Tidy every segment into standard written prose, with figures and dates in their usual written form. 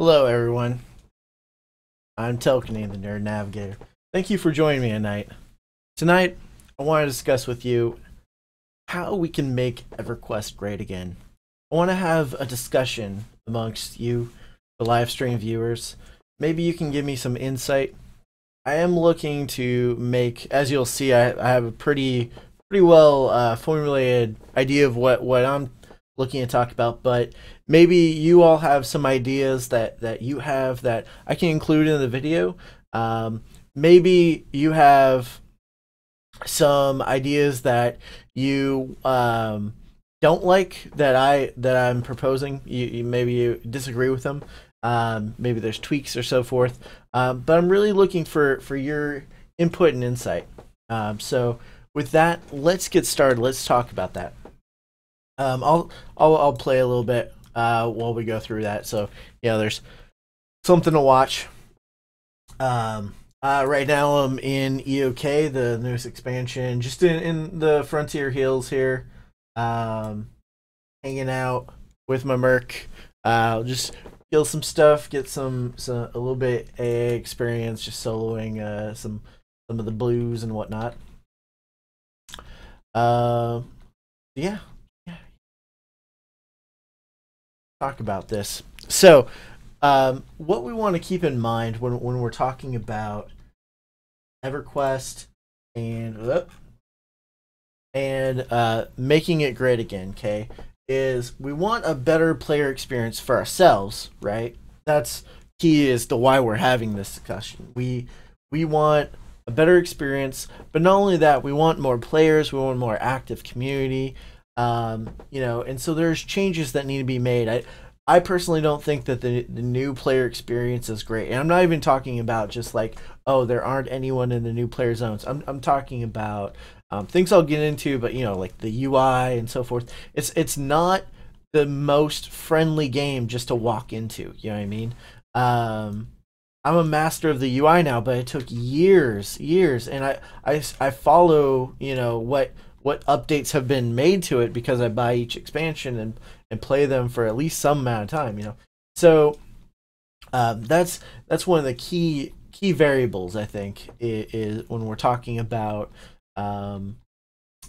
Hello, everyone. I'm Telkany, the Nerd Navigator. Thank you for joining me tonight. Tonight, I want to discuss with you how we can make EverQuest great again. I want to have a discussion amongst you, the live stream viewers. Maybe you can give me some insight. I am looking to make, as you'll see, I have a pretty well formulated idea of what I'm looking to talk about, but maybe you all have some ideas that you have that I can include in the video. Maybe you have some ideas that you don't like that I'm proposing. Maybe you disagree with them. Maybe there's tweaks or so forth. But I'm really looking for your input and insight. So with that, let's get started. Let's talk about that. I'll play a little bit while we go through that. So there's something to watch. Right now I'm in EOK, the newest expansion, just in the Frontier Hills here, hanging out with my merc. Just kill some stuff, get some a little bit AA experience, just soloing some of the blues and whatnot. Yeah. Talk about this. So what we want to keep in mind when we're talking about EverQuest and making it great again, okay, is we want a better player experience for ourselves, right? That's key as to why we're having this discussion. We want a better experience, but not only that, we want more players, we want a more active community. And so there's changes that need to be made. I personally don't think that the new player experience is great. And I'm not even talking about just like, oh, there aren't anyone in the new player zones. I'm talking about things I'll get into, but like the UI and so forth. It's not the most friendly game just to walk into. You know what I mean? I'm a master of the UI now, but it took years, and I follow what updates have been made to it because I buy each expansion and play them for at least some amount of time, So that's one of the key variables, I think, is when we're talking about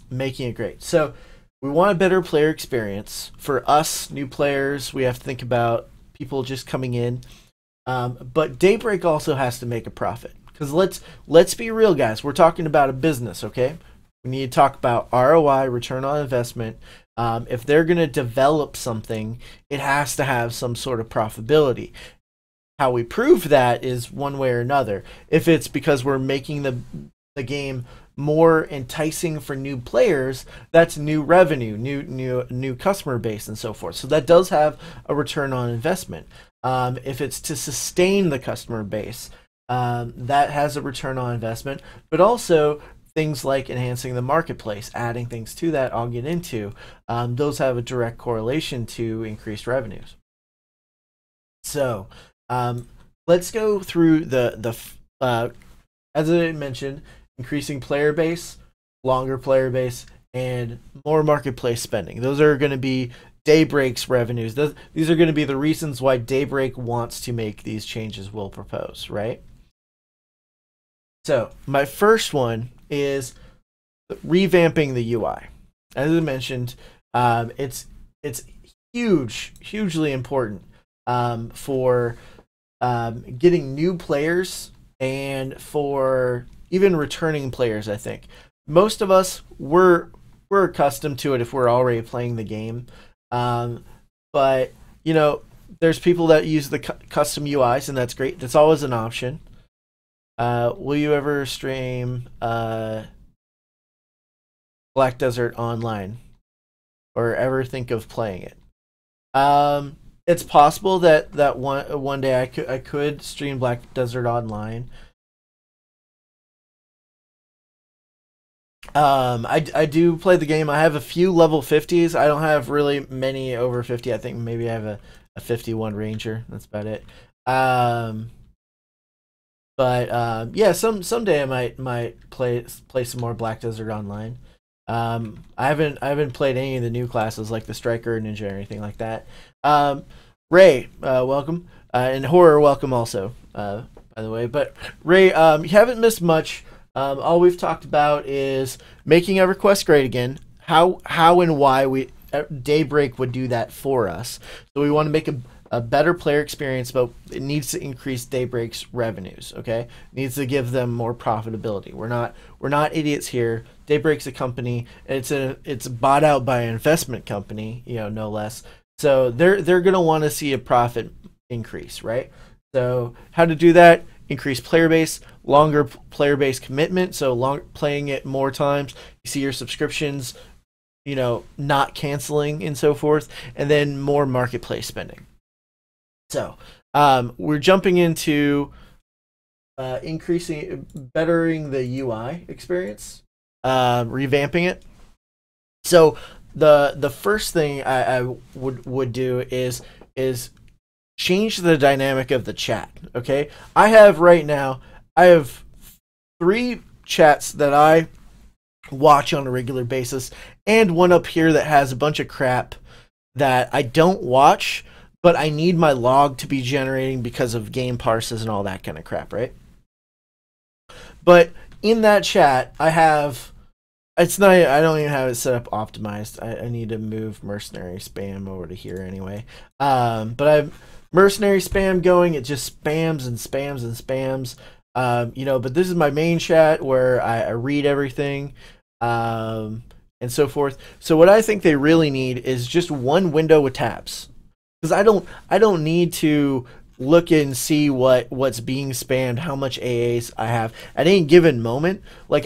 making it great. So we want a better player experience. For us new players, we have to think about people just coming in. But Daybreak also has to make a profit. Because let's be real, guys. We're talking about a business, okay? We need to talk about ROI, return on investment. If they're going to develop something, it has to have some sort of profitability. How we prove that is one way or another. If it's because we're making the game more enticing for new players, that's new revenue, new customer base, and so forth. So that does have a return on investment. If it's to sustain the customer base, that has a return on investment, but also things like enhancing the marketplace, adding things to that, I'll get into. Those have a direct correlation to increased revenues. So let's go through the as I mentioned, increasing player base, longer player base, and more marketplace spending. Those are going to be Daybreak's revenues. These are going to be the reasons why Daybreak wants to make these changes we'll propose, right? So my first one is revamping the UI. As I mentioned, it's hugely important for getting new players and for even returning players. I think most of us we're accustomed to it if we're already playing the game, but there's people that use the custom UIs, and that's great. That's always an option. Will you ever stream Black Desert online or ever think of playing it? It's possible that one day I could stream Black Desert online. I do play the game. I have a few level 50s. I don't have really many over 50. I think maybe I have a 51 Ranger. That's about it. But yeah, someday I might play some more Black Desert online. I haven't played any of the new classes like the Striker, Ninja, or anything like that. Ray, welcome. And horror, welcome also, by the way. But Ray, you haven't missed much. All we've talked about is making EverQuest great again. How and why Daybreak would do that for us. So we want to make a better player experience, but it needs to increase Daybreak's revenues. Okay, it needs to give them more profitability. We're not idiots here. Daybreak's a company. It's bought out by an investment company, no less. So they're gonna want to see a profit increase, right? So how to do that? Increase player base, longer player base commitment. So playing it more times. You see your subscriptions, not canceling and so forth, and then more marketplace spending. So we're jumping into bettering the UI experience, revamping it. So the first thing I would do is change the dynamic of the chat. Okay, I have 3 chats that I watch on a regular basis, and one up here that has a bunch of crap that I don't watch, but I need my log to be generating because of game parses and all that kind of crap, right? But in that chat, I don't even have it set up optimized. I need to move mercenary spam over to here anyway. But I have mercenary spam going. It just spams and spams and spams. But this is my main chat where I read everything, and so forth. So what I think they really need is just one window with tabs, because I don't need to look and see what's being spammed, how much AAs I have at any given moment. Like,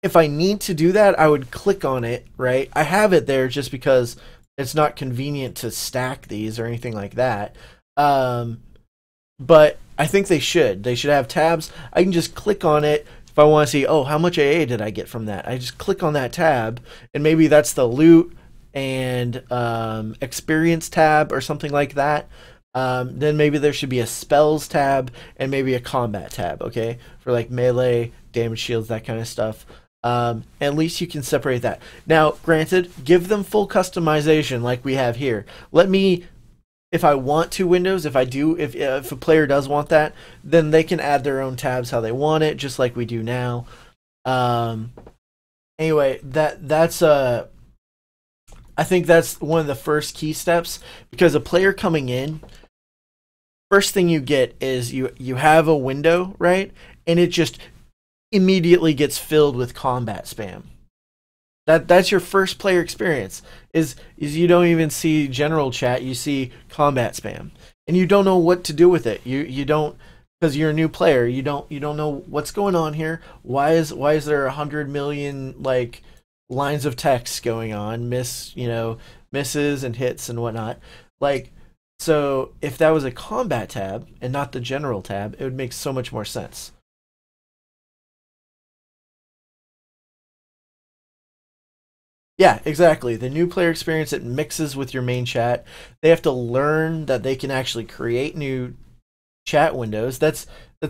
if I need to do that, I would click on it, right? I have it there just because it's not convenient to stack these or anything like that. But I think they should have tabs. I can just click on it if I want to see, oh, how much AA did I get from that? I just click on that tab, and maybe that's the loot and experience tab or something like that. Then maybe there should be a spells tab and maybe a combat tab, okay, for like melee, damage shields, that kind of stuff. At least you can separate that. Now, granted, give them full customization like we have here. Let me, if I want 2 windows, if a player does want that, then they can add their own tabs how they want it, just like we do now. Anyway, that's I think that's one of the first key steps, because a player coming in, first thing you get is you have a window, right? And it just immediately gets filled with combat spam. That's your first player experience. Is you don't even see general chat, you see combat spam, and you don't know what to do with it. You don't, because you're a new player. You don't know what's going on here. Why is there 100 million like lines of text going on, misses and hits and whatnot. Like, so if that was a combat tab and not the general tab, it would make so much more sense. Yeah, exactly. The new player experience, it mixes with your main chat. They have to learn that they can actually create new chat windows. That's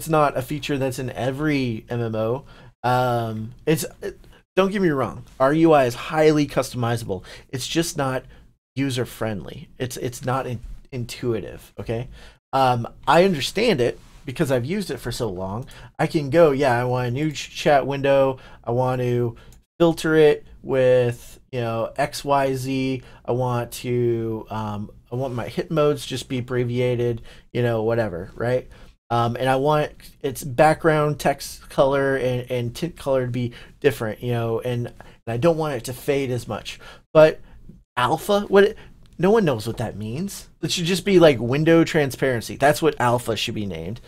not a feature that's in every MMO. Don't get me wrong. Our UI is highly customizable. It's just not user friendly. It's not intuitive. Okay. I understand it because I've used it for so long. I can go, yeah, I want a new chat window. I want to filter it with XYZ. I want my hit modes just be abbreviated, whatever, right? And I want its background text color and tint color to be different, and I don't want it to fade as much. But alpha, no one knows what that means. It should just be like window transparency. That's what alpha should be named.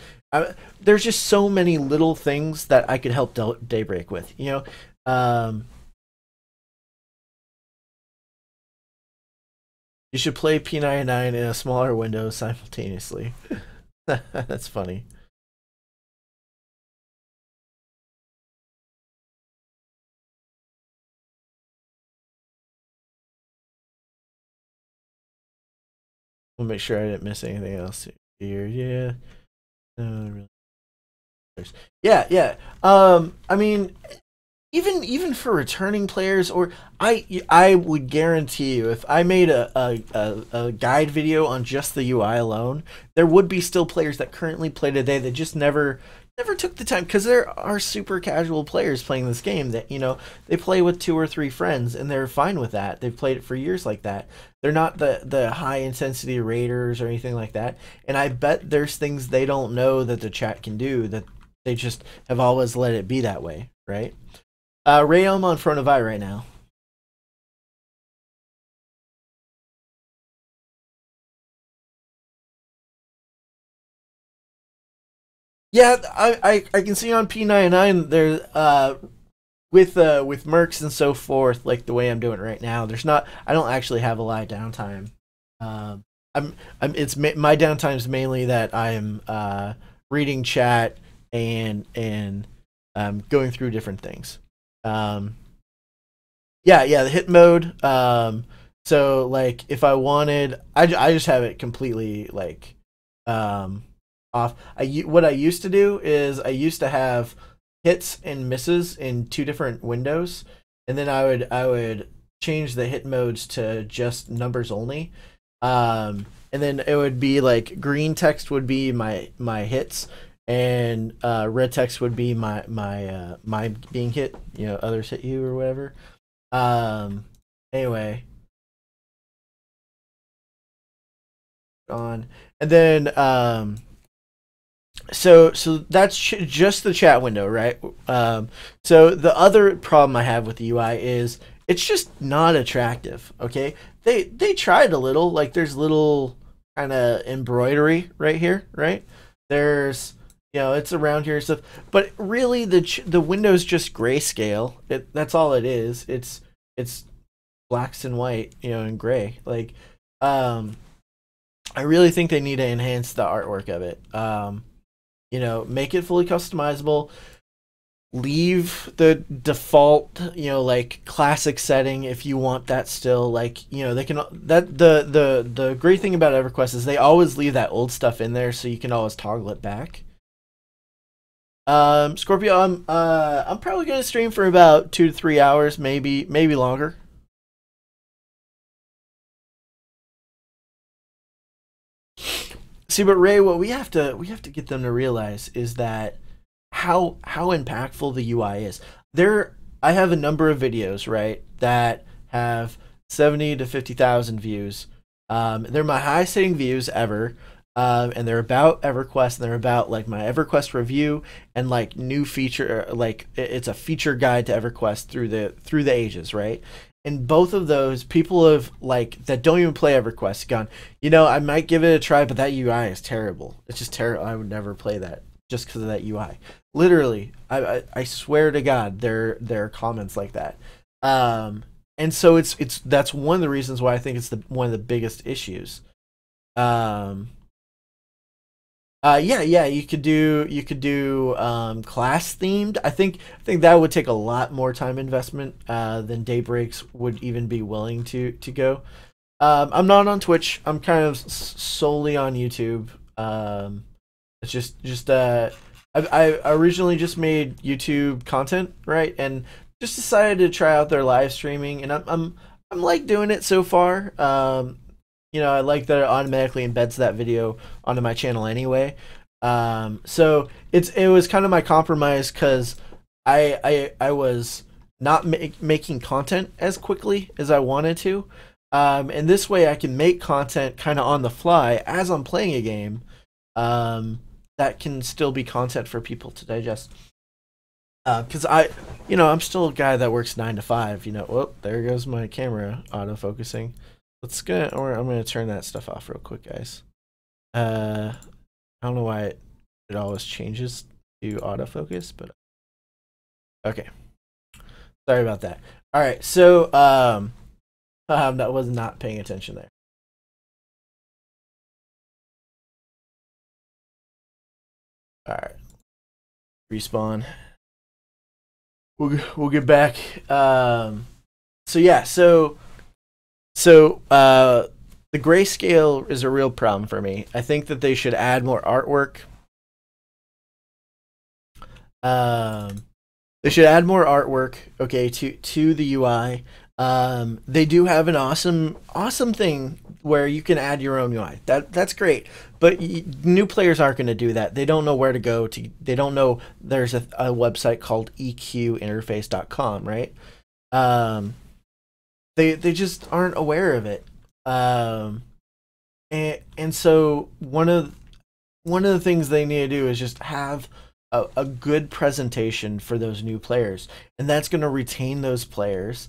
There's just so many little things that I could help Daybreak with, You should play P99 in a smaller window simultaneously. That's funny. We'll make sure I didn't miss anything else here. Yeah. Yeah, yeah. I mean, even for returning players, or I would guarantee you, if I made a guide video on just the UI alone, there would be still players that currently play today that just never took the time, because there are super casual players playing this game that, you know, they play with 2 or 3 friends and they're fine with that. They've played it for years like that. They're not the high intensity raiders or anything like that. And I bet there's things they don't know that the chat can do, that they just have always let it be that way, right? Ray, I'm on front of eye right now. Yeah, I can see on P99 there with mercs and so forth, like the way I'm doing it right now. There's not, I don't actually have a lot of downtime. It's my downtime's mainly that I'm reading chat and going through different things. Yeah, the hit mode. So like if I wanted, I just have it completely like off. What I used to do is I used to have hits and misses in 2 different windows, and then I would change the hit modes to just numbers only. And then it would be like green text would be my hits, and red text would be my being hit. You know, others hit you or whatever. Anyway, on, and then so that's just the chat window, right? So the other problem I have with the UI is it's just not attractive. Okay, they tried a little, like there's little kind of embroidery right here, right? There's, you know, it's around here and stuff, but really the window's just grayscale. That's all it is. It's blacks and white, you know, and gray. Like, I really think they need to enhance the artwork of it. You know, make it fully customizable. Leave the default, you know, like classic setting if you want that still. Like, you know, they can, that the great thing about EverQuest is they always leave that old stuff in there, so you can always toggle it back. Scorpio, I'm probably gonna stream for about 2 to 3 hours, maybe longer. See, but Ray, what we have to get them to realize is that how impactful the UI is. I have a number of videos, right, that have 70 to 50,000 views. They're my highest hitting views ever. And they're about EverQuest, and they're about like my EverQuest review and like new feature, like it's a feature guide to EverQuest through the ages, right? And both of those people have, like, that don't even play EverQuest, gone, you know, I might give it a try, but that UI is terrible. It's just terrible. I would never play that just because of that UI. Literally, I swear to God, there are comments like that. And so that's one of the reasons why I think it's one of the biggest issues. Yeah, you could do class themed. I think that would take a lot more time investment than Daybreaks would even be willing to go. I'm not on Twitch. I'm kind of solely on YouTube. It's just I originally just made YouTube content, right, and just decided to try out their live streaming, and I'm like doing it so far. You know, I like that it automatically embeds that video onto my channel anyway. So it was kind of my compromise, because I was not making content as quickly as I wanted to. And this way I can make content kind of on the fly as I'm playing a game, that can still be content for people to digest. Because I'm still a guy that works 9 to 5. You know, whoop, there goes my camera autofocusing. I'm gonna turn that stuff off real quick, guys. I don't know why it always changes to autofocus, but okay. Sorry about that. All right, so that was not paying attention there. All right, respawn. We'll get back. So yeah, so the grayscale is a real problem for me. I think that they should add more artwork. They should add more artwork, okay, to the UI. They do have an awesome thing where you can add your own UI. That's great, but new players aren't going to do that. They don't know where to go to. They don't know there's a website called eqinterface.com, right? Um, they just aren't aware of it. And so one of the things they need to do is just have a good presentation for those new players, and that's going to retain those players.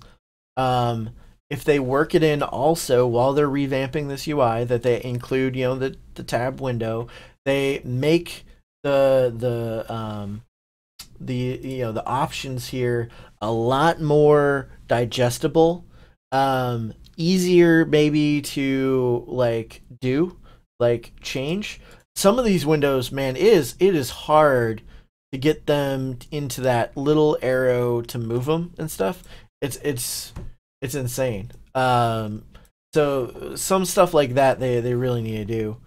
If they work it in also while they're revamping this UI, that they include, you know, the tab window, they make the you know, the options here a lot more digestible, easier maybe to like change. Some of these windows, man, it is hard to get them into that little arrow to move them and stuff. It's insane. So some stuff like that they really need to do.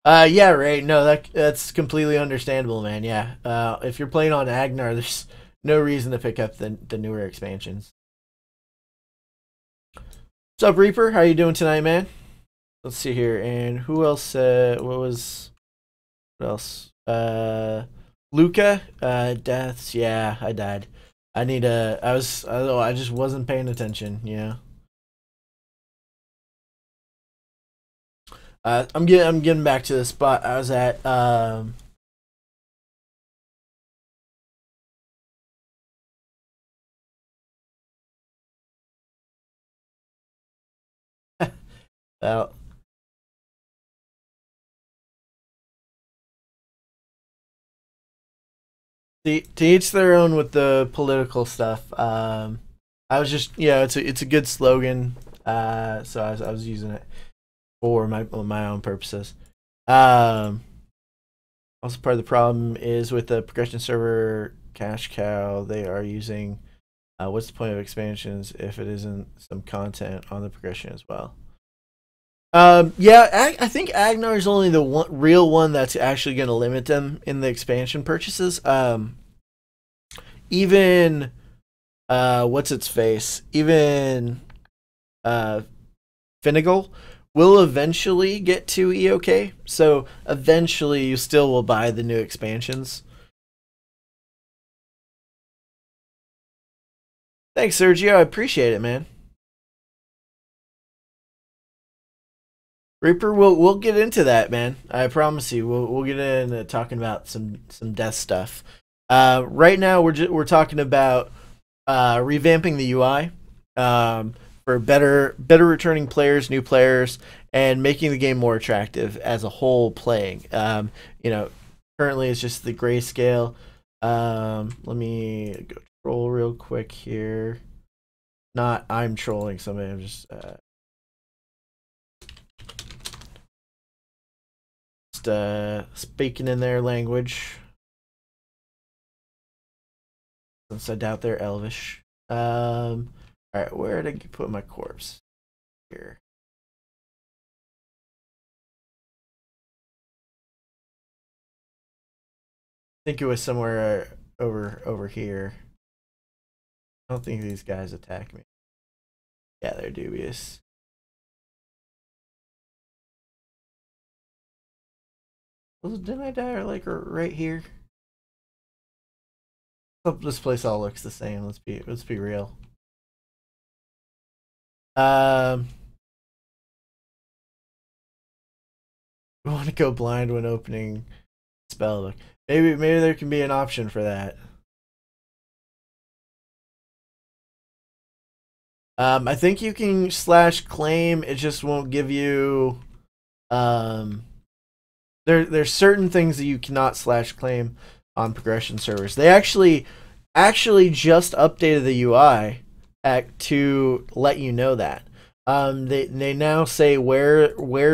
Yeah, right. No, that's completely understandable, man. Yeah. If you're playing on Agnar, there's no reason to pick up the newer expansions. What's up, Reaper? How you doing tonight, man? Let's see here. And who else? What else? Luca. Deaths. Yeah, I died. I need a. I just wasn't paying attention. Yeah. I'm getting back to the spot I was at. Well, to each their own with the political stuff. I was just, yeah, it's a good slogan. So I was using it for my own purposes. Also, part of the problem is with the progression server cash cow. They are using. What's the point of expansions if it isn't some content on the progression as well? Yeah, I think Agnar is only the real one that's actually going to limit them in the expansion purchases. Even what's its face? Even Finnegal will eventually get to EOK, so eventually you still will buy the new expansions. Thanks, Sergio. I appreciate it, man. Reaper, we'll get into that, man. I promise you. We'll get into talking about some death stuff. Right now, we're talking about revamping the UI for better returning players, new players, and making the game more attractive as a whole. Playing, you know, currently it's just the grayscale. Let me go troll real quick here. Not I'm trolling somebody. I'm just speaking in their language, since I doubt they're Elvish. All right, where did I put my corpse? Here. I think it was somewhere over here. I don't think these guys attack me. Yeah, they're dubious. Well, didn't I die like right here? Oh, this place all looks the same. Let's be real. We want to go blind when opening spell. Maybe there can be an option for that. I think you can /claim. It just won't give you. There's certain things that you cannot /claim on progression servers. They actually just updated the UI to let you know that. They now say where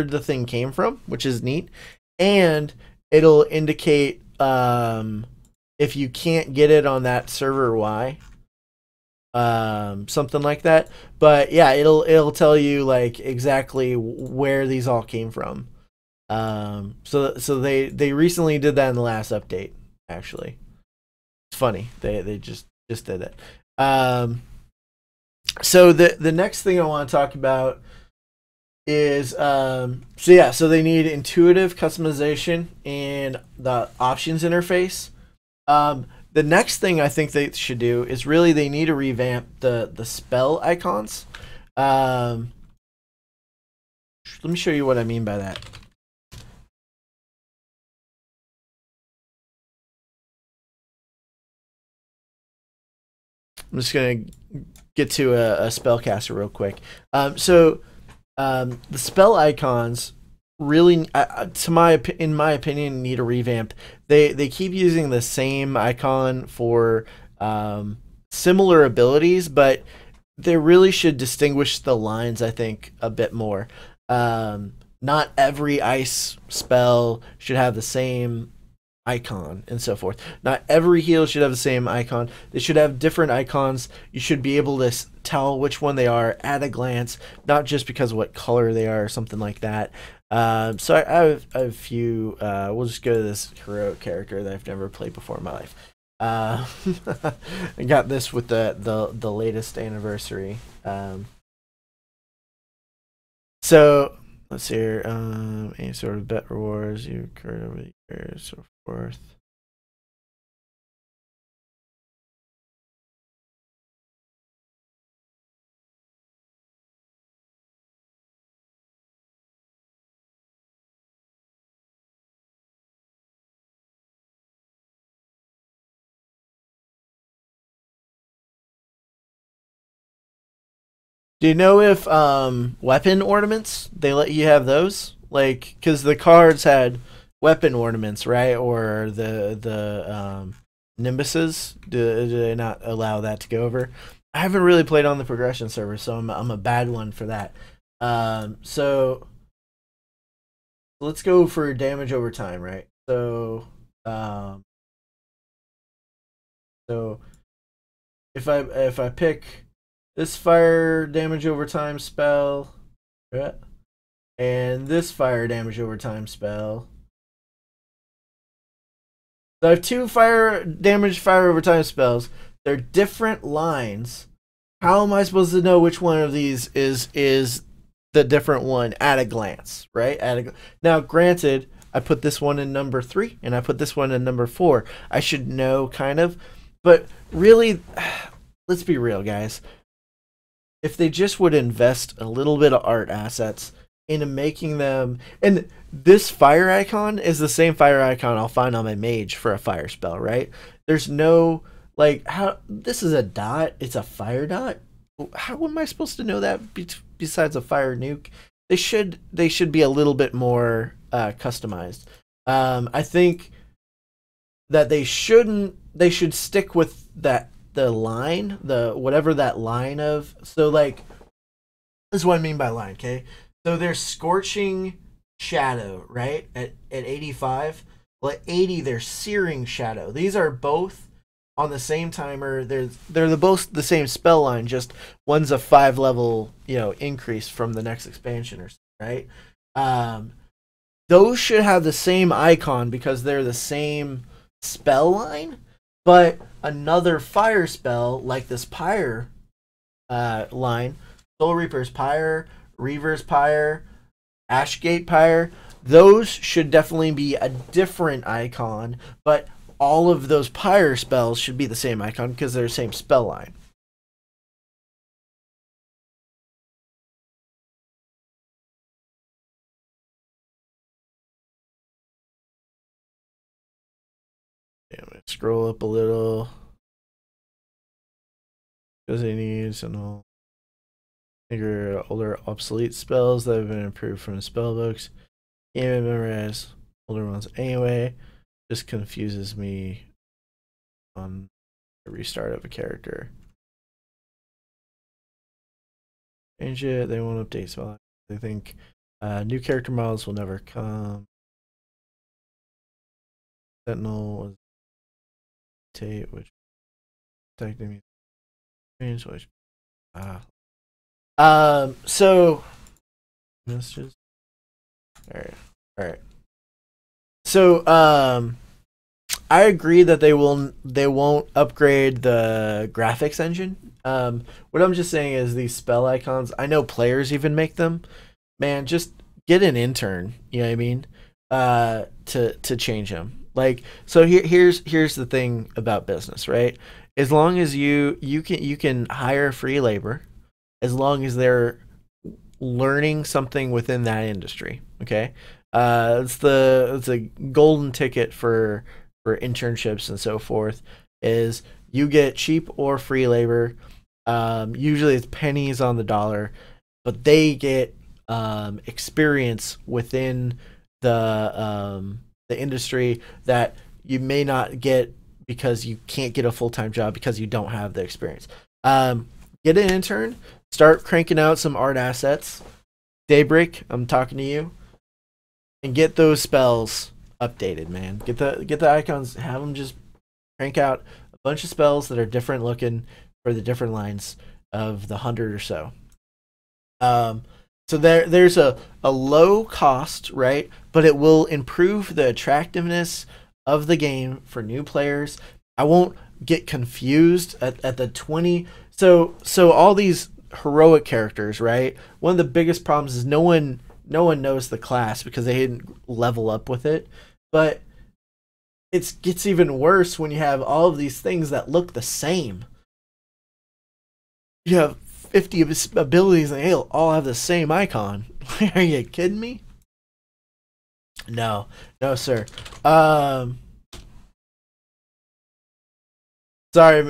the thing came from, which is neat, and it'll indicate if you can't get it on that server Y, something like that. But yeah, it'll tell you like exactly where these all came from. So they recently did that in the last update. Actually, it's funny they just did it. So the next thing I want to talk about is so they need intuitive customization in the options interface. The next thing I think they should do is really they need to revamp the spell icons. Let me show you what I mean by that. I'm just gonna get to a spellcaster real quick. The spell icons really, in my opinion, need a revamp. They keep using the same icon for similar abilities, but they really should distinguish the lines, I think, a bit more. Not every ice spell should have the same icon and so forth. Not every heal should have the same icon. They should have different icons. You should be able to tell which one they are at a glance, not just because of what color they are or something like that. So I have a few. We'll just go to this heroic character that I've never played before in my life. I got this with the latest anniversary. So let's see here. Any sort of bet rewards you occurred over the years, so forth. Do you know if weapon ornaments they let you have those? Like, because the cards had weapon ornaments, right? Or the nimbuses. Do they not allow that to go over? I haven't really played on the progression server, so I'm a bad one for that. So let's go for damage over time, right? So if I pick this fire damage over time spell, and this fire damage over time spell. So I have two fire over time spells. They're different lines. How am I supposed to know which one of these is the different one at a glance, right? Now, granted, I put this one in number 3 and I put this one in number 4. I should know kind of, but really, let's be real, guys. If they just would invest a little bit of art assets into making them, and this fire icon is the same fire icon I'll find on my mage for a fire spell, right? There's no like how this is a dot, it's a fire dot. How am I supposed to know that besides a fire nuke? They should be a little bit more customized. I think that they should stick with the line, the whatever that line of. So like this is what I mean by line, okay? So there's scorching shadow, right? At 85. Well, at 80 there's searing shadow. These are both on the same timer. They're both the same spell line, just one's a 5 level, increase from the next expansion or something, right? Those should have the same icon because they're the same spell line, but another fire spell like this pyre line, Soul Reaper's Pyre, Reaver's Pyre, Ashgate Pyre, those should definitely be a different icon, but all of those Pyre spells should be the same icon because they're the same spell line. Damn it, scroll up a little. Because they need some older obsolete spells that have been improved from the spell books. Can't memorize older ones anyway. Just confuses me on the restart of a character. Change it. They won't update spell. They think new character models will never come. Sentinel was Tate, which protected me. Which so messages. All right. So I agree that they won't upgrade the graphics engine. What I'm just saying is these spell icons, I know players even make them. Man, just get an intern, you know what I mean? To change them. Like, so here's the thing about business, right? As long as you can hire free labor, as long as they're learning something within that industry, okay? It's a golden ticket for internships and so forth, is you get cheap or free labor. Usually it's pennies on the dollar, but they get experience within the industry that you may not get because you can't get a full-time job because you don't have the experience. Get an intern, start cranking out some art assets. Daybreak, I'm talking to you, and get those spells updated, man. Get the icons, have them just crank out a bunch of spells that are different looking for the different lines of the 100 or so. So there's a low cost, right? But it will improve the attractiveness of the game for new players. I won't get confused at the 20. So all these heroic characters, right? One of the biggest problems is no one knows the class because they didn't level up with it. But it gets even worse when you have all of these things that look the same. You have 50 abilities and they all have the same icon. Are you kidding me? No, sir. Sorry,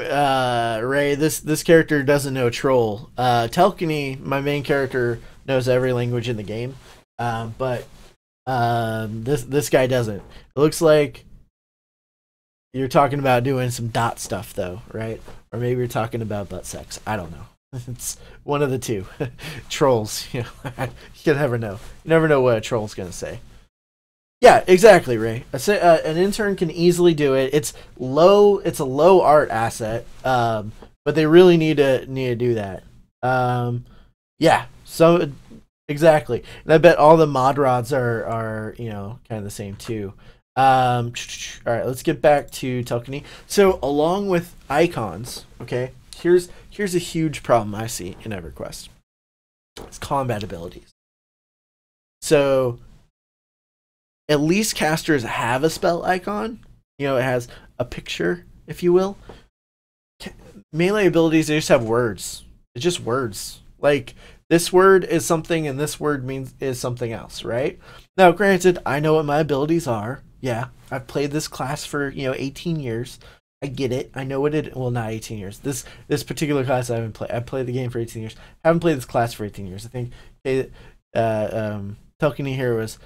Ray. This character doesn't know troll. Telkany, my main character, knows every language in the game, but this guy doesn't. It looks like you're talking about doing some dot stuff, though, right? Or maybe you're talking about butt sex. I don't know. It's one of the two. Trolls, you never know. You never know what a troll's gonna say. Yeah, exactly, Ray. An intern can easily do it. It's a low art asset, but they really need to do that. Yeah, so exactly. And I bet all the mod rods are kind of the same too. All right, let's get back to Telkany. So along with icons, okay, here's a huge problem I see in EverQuest. It's combat abilities. So at least casters have a spell icon. It has a picture, if you will. Melee abilities, they just have words. It's just words. Like, this word is something and this word is something else, right? Now, granted, I know what my abilities are. Yeah, I've played this class for 18 years. I get it. I know what it. Well, not 18 years. This particular class I haven't played. I've played the game for 18 years. I haven't played this class for 18 years. I think Telkany here was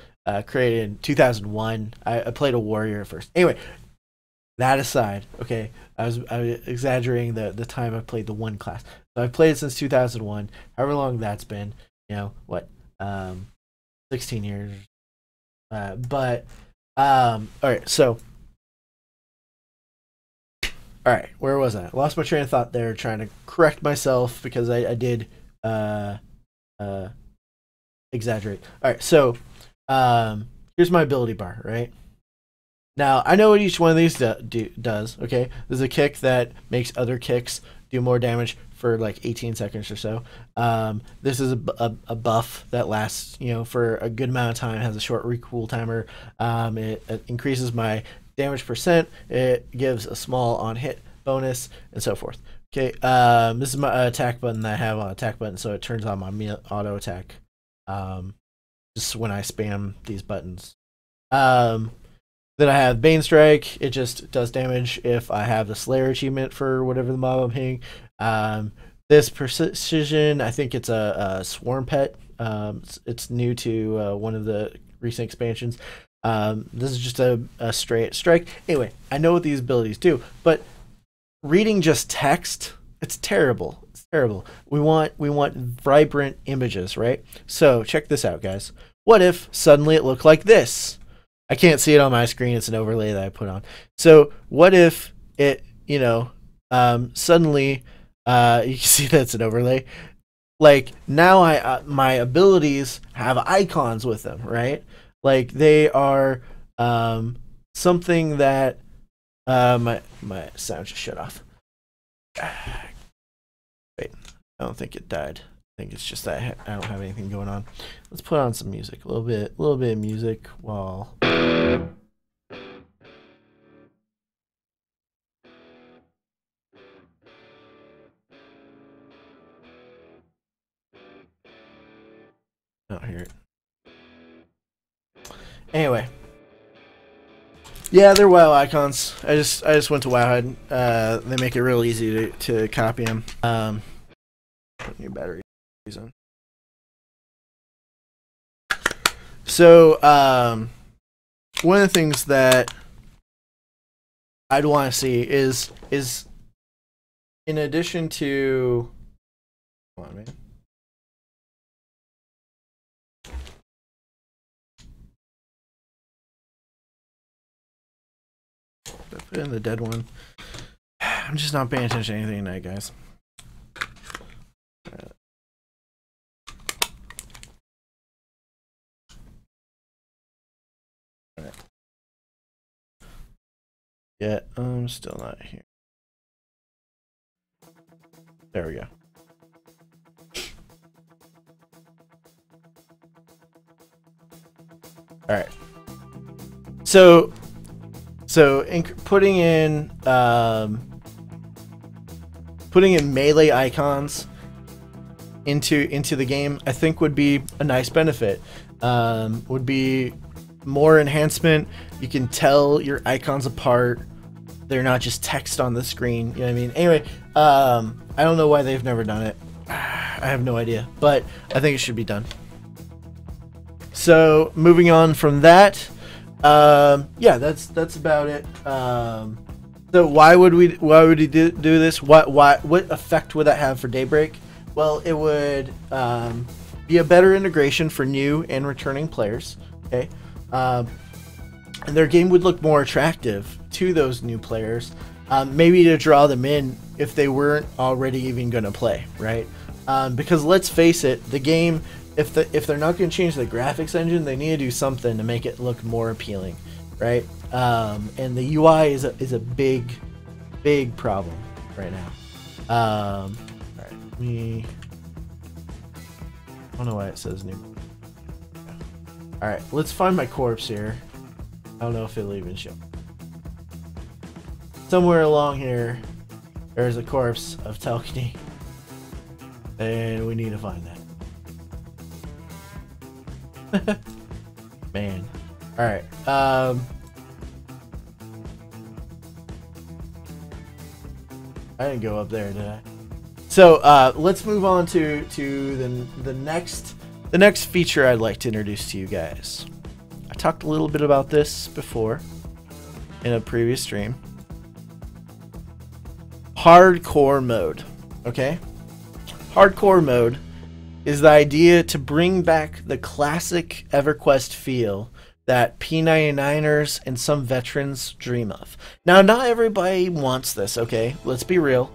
created in 2001. I played a warrior first. Anyway, that aside, okay, I was exaggerating the time I played the one class. So I've played it since 2001. However long that's been. 16 years. But all right, so. All right, where was I? Lost my train of thought there, trying to correct myself because I did exaggerate. All right, so here's my ability bar, right? Now, I know what each one of these does, okay? There's a kick that makes other kicks do more damage for like 18 seconds or so. This is a buff that lasts, for a good amount of time, has a short recoil timer. It increases my damage percent. It gives a small on hit bonus and so forth. Okay, this is my attack button that I have on attack button, so it turns on my auto attack just when I spam these buttons. Then I have Bane Strike. It just does damage if I have the Slayer achievement for whatever the mob I'm hitting. This Precision, I think it's a Swarm Pet. It's new to one of the recent expansions. This is just a straight strike. Anyway, I know what these abilities do, but reading just text, it's terrible. It's terrible. We want vibrant images, right? So check this out, guys. What if suddenly it looked like this? I can't see it on my screen. It's an overlay that I put on. So what if it, suddenly, you can see that's an overlay. Like now my abilities have icons with them, right? Like they are something that my sound just shut off. Wait, I don't think it died. I think it's just that I don't have anything going on. Let's put on some music, a little bit of music while. I don't hear it. Anyway, yeah, they're WoW icons. I just went to Wowhead. They make it real easy to copy them. Put new batteries on. So one of the things that I'd want to see is in addition to, come on, man. Put in the dead one. I'm just not paying attention to anything tonight, guys. All right. Yeah, I'm still not here. There we go. All right. So putting in melee icons into the game, I think would be a nice benefit. Would be more enhancement. You can tell your icons apart. They're not just text on the screen. You know what I mean? Anyway, I don't know why they've never done it. I have no idea, but I think it should be done. So moving on from that, yeah, that's about it. So why would he do this? What effect would that have for Daybreak? Well, it would be a better integration for new and returning players. Okay, and their game would look more attractive to those new players. Maybe to draw them in if they weren't already even going to play, right? Because let's face it, the game, if they're not going to change the graphics engine, they need to do something to make it look more appealing, right? And the UI is a big problem right now. All right, I don't know why it says new. All right, let's find my corpse here. I don't know if it'll even show. Somewhere along here, there's a corpse of Telkny, and we need to find that. Man. All right. I didn't go up there, did I? So let's move on to the next feature I'd like to introduce to you guys. I talked a little bit about this before in a previous stream. Hardcore mode. Okay? Hardcore mode is the idea to bring back the classic EverQuest feel that P99ers and some veterans dream of. Now, not everybody wants this, okay? Let's be real.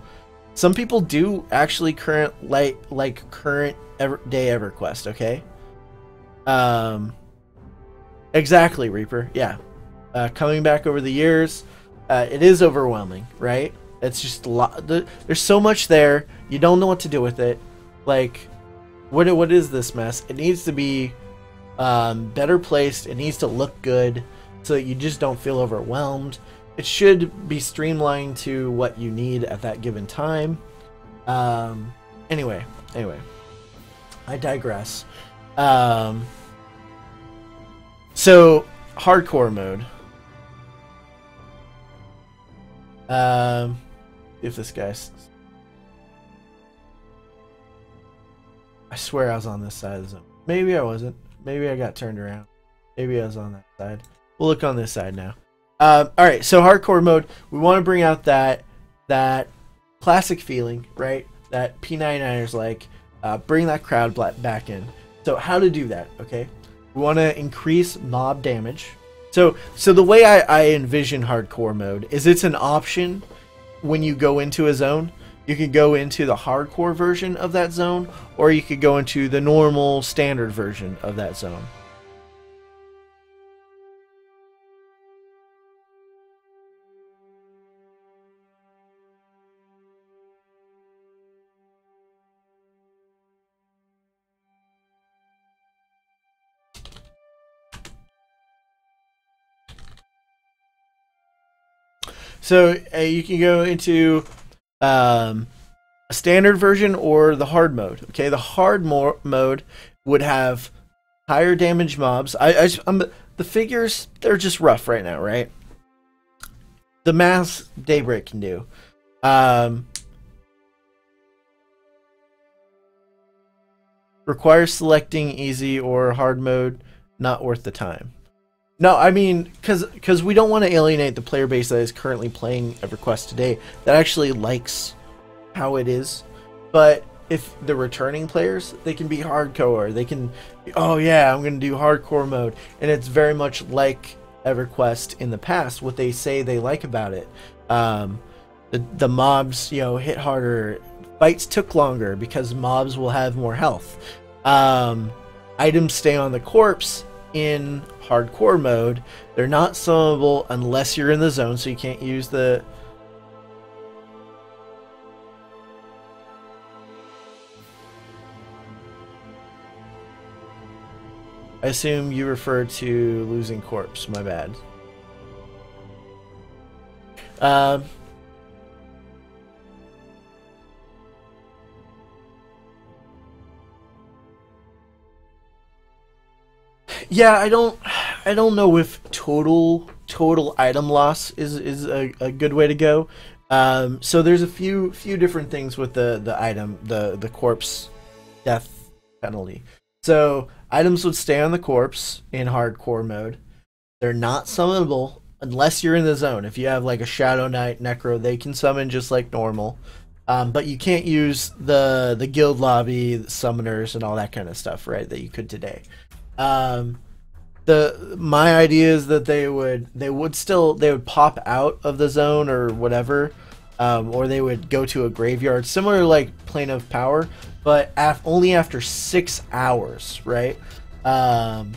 Some people do actually current day EverQuest, okay? Exactly, Reaper. Yeah. Coming back over the years, it is overwhelming, right? It's just a lot. There's so much there. You don't know what to do with it. Like, what is this mess? It needs to be better placed. It needs to look good so that you just don't feel overwhelmed. It should be streamlined to what you need at that given time. Anyway, I digress. So hardcore mode. If this guy's, I swear I was on this side of the zone. Maybe I wasn't. Maybe I got turned around. Maybe I was on that side. We'll look on this side now. All right, so hardcore mode. We want to bring out that classic feeling, right? That P99ers like. Bring that crowd back in. So how to do that? Okay, we want to increase mob damage. So the way I envision hardcore mode is it's an option when you go into a zone. You could go into the hardcore version of that zone, or you could go into the normal standard version of that zone. So you can go into a standard version or the hard mode. Okay, the hard mode would have higher damage mobs. The figures, they're just rough right now, right? The math Daybreak can do. Requires selecting easy or hard mode, not worth the time. No, I mean, because we don't want to alienate the player base that is currently playing EverQuest today that actually likes how it is. But if the returning players, they can be hardcore. They can, oh yeah, I'm going to do hardcore mode. And it's very much like EverQuest in the past, what they say they like about it. The mobs, you know, hit harder. Fights took longer because mobs will have more health. Items stay on the corpse in hardcore mode. They're not summonable unless you're in the zone, so you can't use the... I assume you refer to losing corpse, my bad. Yeah, I don't know if total item loss is a good way to go. So there's a few different things with the item, the corpse death penalty. So items would stay on the corpse in hardcore mode. They're not summonable unless you're in the zone. If you have like a Shadow Knight, Necro, they can summon just like normal. But you can't use the guild lobby, the summoners, and all that kind of stuff, right? That you could today. My idea is that they would pop out of the zone or whatever, or they would go to a graveyard, similar to like Plane of Power, but only after 6 hours, right? And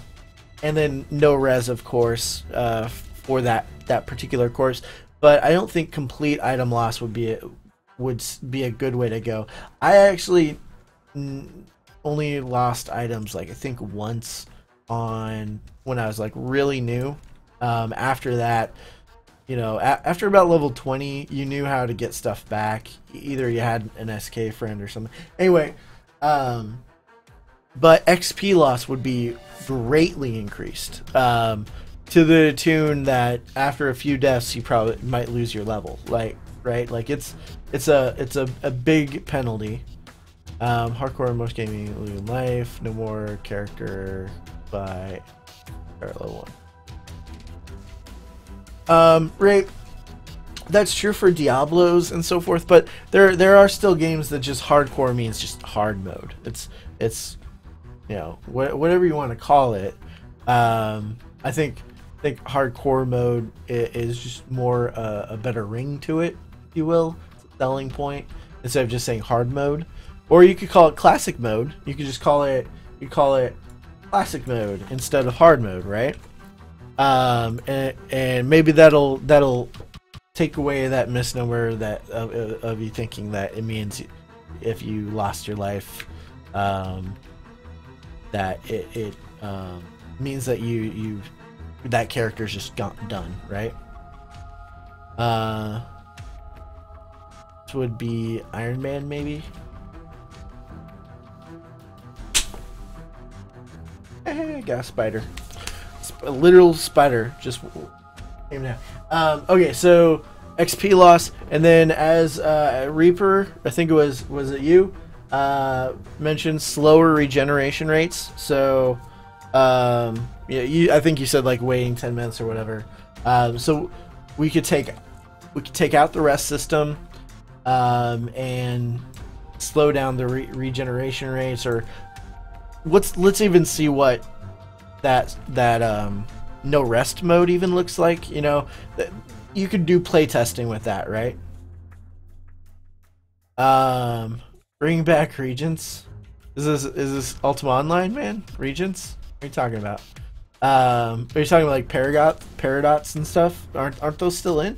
then no res, of course, for that particular course. But I don't think complete item loss would be a good way to go. I actually only lost items like I think once on when I was like really new. After that, you know, after about level 20, you knew how to get stuff back. Either you had an SK friend or something. Anyway, but XP loss would be greatly increased, to the tune that after a few deaths you probably might lose your level. Like, right? Like it's a big penalty. Hardcore most gaming losing life, no more character by level 1. Right, that's true for Diablos and so forth, but there are still games that just hardcore means just hard mode. It's you know, whatever you want to call it. I think hardcore mode is just more a better ring to it, if you will. It's a selling point instead of just saying hard mode. Or you could call it classic mode. You could just call it classic mode instead of hard mode, right? And maybe that'll take away that misnomer that of you thinking that it means if you lost your life, that it means that you that character's just done, right? This would be Iron Man, maybe. Got a spider. A literal spider just came down. Okay, so XP loss, and then as Reaper, I think it was it you mentioned slower regeneration rates. So yeah, I think you said like waiting 10 minutes or whatever. So we could take out the rest system and slow down the regeneration rates, or let's even see what that no rest mode even looks like. You know, you could do play testing with that, right? Bring back Regents. Is this Ultima Online, man? Regents? What are you talking about? Are you talking about like Paradots and stuff? Aren't those still in?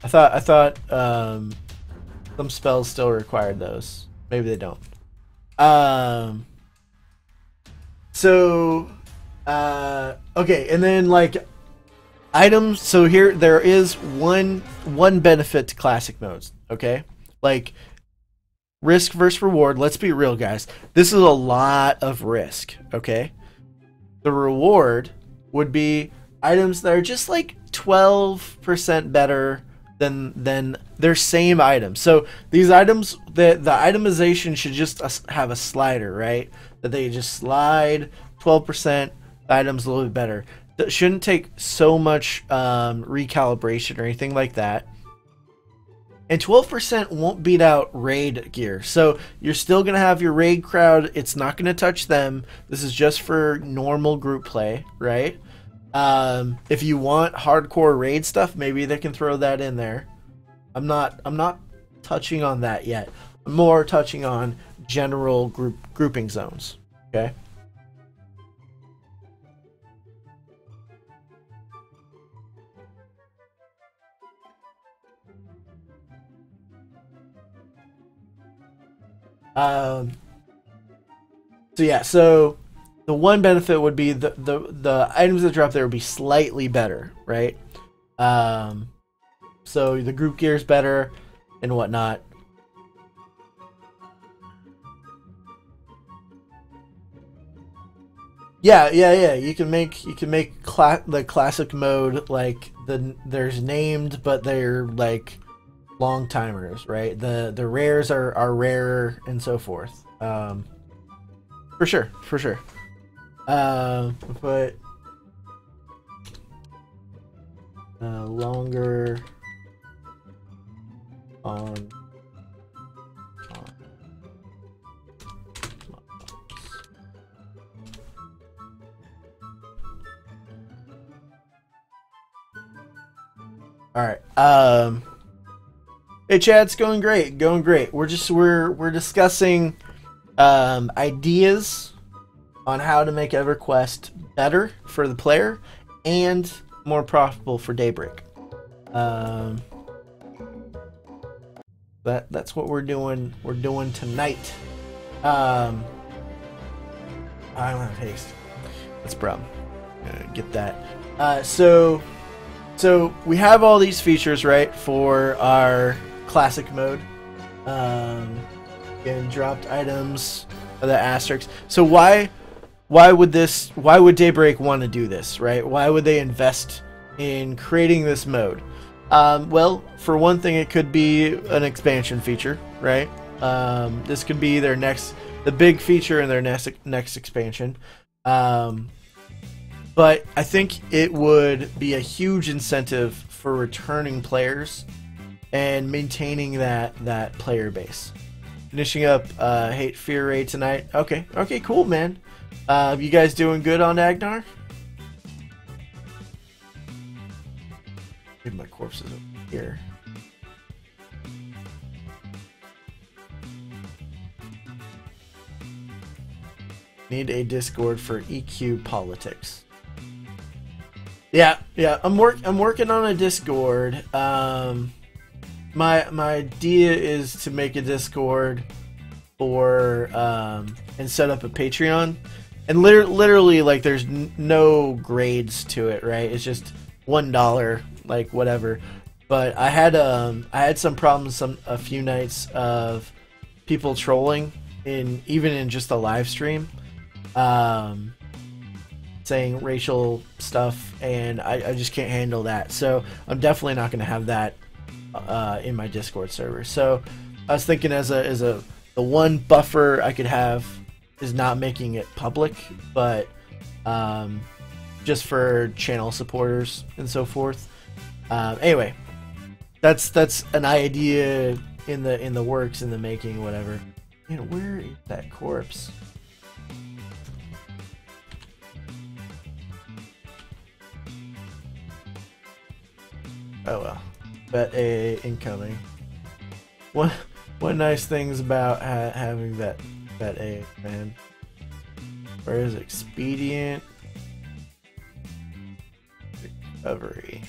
I thought some spells still required those. Maybe they don't. Okay, and then like items. So here there is one benefit to classic modes. Okay, like risk versus reward. Let's be real, guys. This is a lot of risk. Okay, the reward would be items that are just like 12% better than their same items. So these items, the itemization should just have a slider, right? That they just slide 12%, the item's a little bit better. That shouldn't take so much recalibration or anything like that. And 12% won't beat out raid gear. So you're still going to have your raid crowd. It's not going to touch them. This is just for normal group play, right? If you want hardcore raid stuff, maybe they can throw that in there. I'm not touching on that yet. I'm more touching on general grouping zones. Okay. So yeah, so the one benefit would be the items that drop there would be slightly better, right? So the group gear is better and whatnot. Yeah. You can make the classic mode like there's named, but they're like long timers, right? The rares are rarer and so forth. For sure. But longer on. All right. Hey, Chad, it's going great. We're discussing ideas on how to make EverQuest better for the player and more profitable for Daybreak. That's what we're doing. We're doing tonight. I don't have haste. That's a problem. Get that. So we have all these features, right, for our classic mode. Getting dropped items, the asterisks. So why would Daybreak want to do this, right? Why would they invest in creating this mode? Well, for one thing, it could be an expansion feature, right? This could be the big feature in their next expansion. But I think it would be a huge incentive for returning players and maintaining that player base. Finishing up Hate Fear Raid tonight. Okay, cool, man. You guys doing good on Agnar? Maybe my corpse is over here. Need a Discord for EQ politics. Yeah. I'm working on a Discord. My idea is to make a Discord for and set up a Patreon, and literally like there's no grades to it, right? It's just $1, like whatever. But I had some problems a few nights of people trolling even in just a live stream, saying racial stuff, and I just can't handle that. So I'm definitely not going to have that in my Discord server. So I was thinking the one buffer I could have is not making it public, but just for channel supporters and so forth. Anyway, that's an idea in the works, in the making, whatever. Man, where is that corpse? Oh well. Bet A incoming. One nice things about having bet A, man. Where is expedient recovery?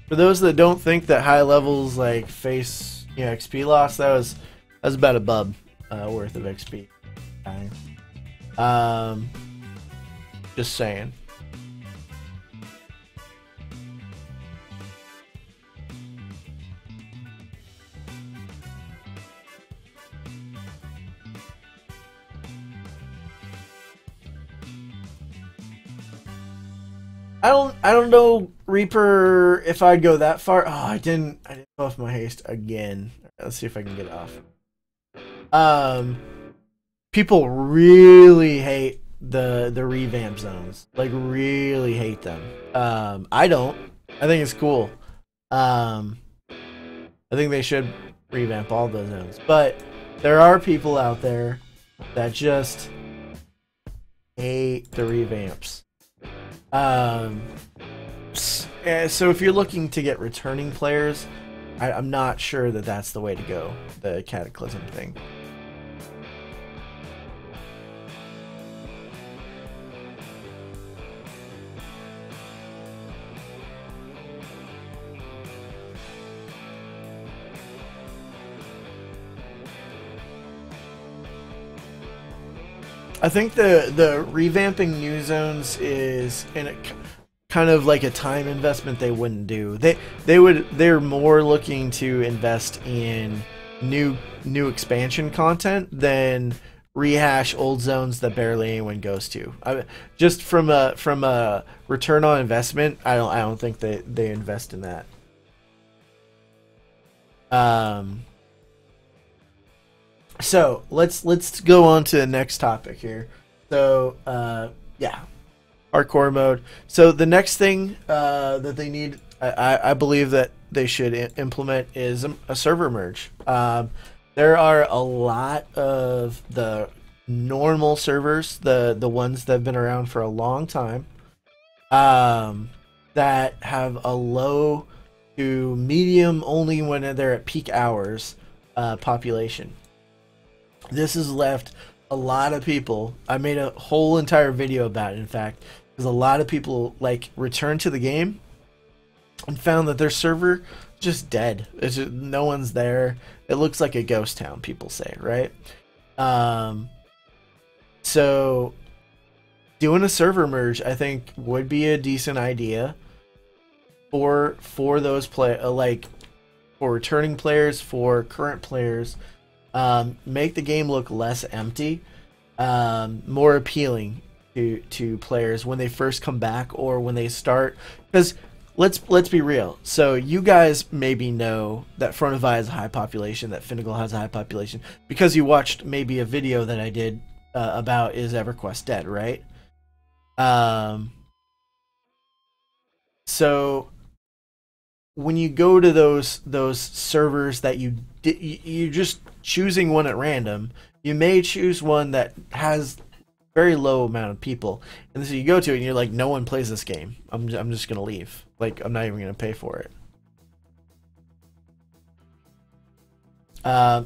For those that don't think that high levels like face XP loss, that was about a bub worth of XP. Just saying. I don't know, Reaper, if I'd go that far. Oh, I didn't buff my haste again. Let's see if I can get it off. People really hate the revamp zones. Like really hate them. I don't. I think it's cool. I think they should revamp all those zones. But there are people out there that just hate the revamps. So if you're looking to get returning players, I'm not sure that that's the way to go, the Cataclysm thing. I think the revamping new zones is in a kind of like a time investment they wouldn't do. They're more looking to invest in new expansion content than rehash old zones that barely anyone goes to. Just from a return on investment, I don't think they invest in that. So let's go on to the next topic here. So yeah, hardcore mode. So the next thing that they need, I believe that they should implement is a server merge. There are a lot of the normal servers, the ones that have been around for a long time, that have a low to medium, only when they're at peak hours, population. This has left a lot of people, I made a whole entire video about it, in fact, because a lot of people like returned to the game and found that their server just dead. It's just, no one's there. It looks like a ghost town, people say, right? So doing a server merge, I think, would be a decent idea for those like for returning players, for current players. Make the game look less empty, more appealing to players when they first come back or when they start. Because let's be real. So you guys maybe know that Front of Eye has a high population, that Finnegal has a high population, because you watched maybe a video that I did about Is EverQuest Dead, right? So when you go to those servers that you're just choosing one at random, you may choose one that has very low amount of people, and so you go to it and you're like, no one plays this game. I'm just gonna leave. Like, I'm not even gonna pay for it.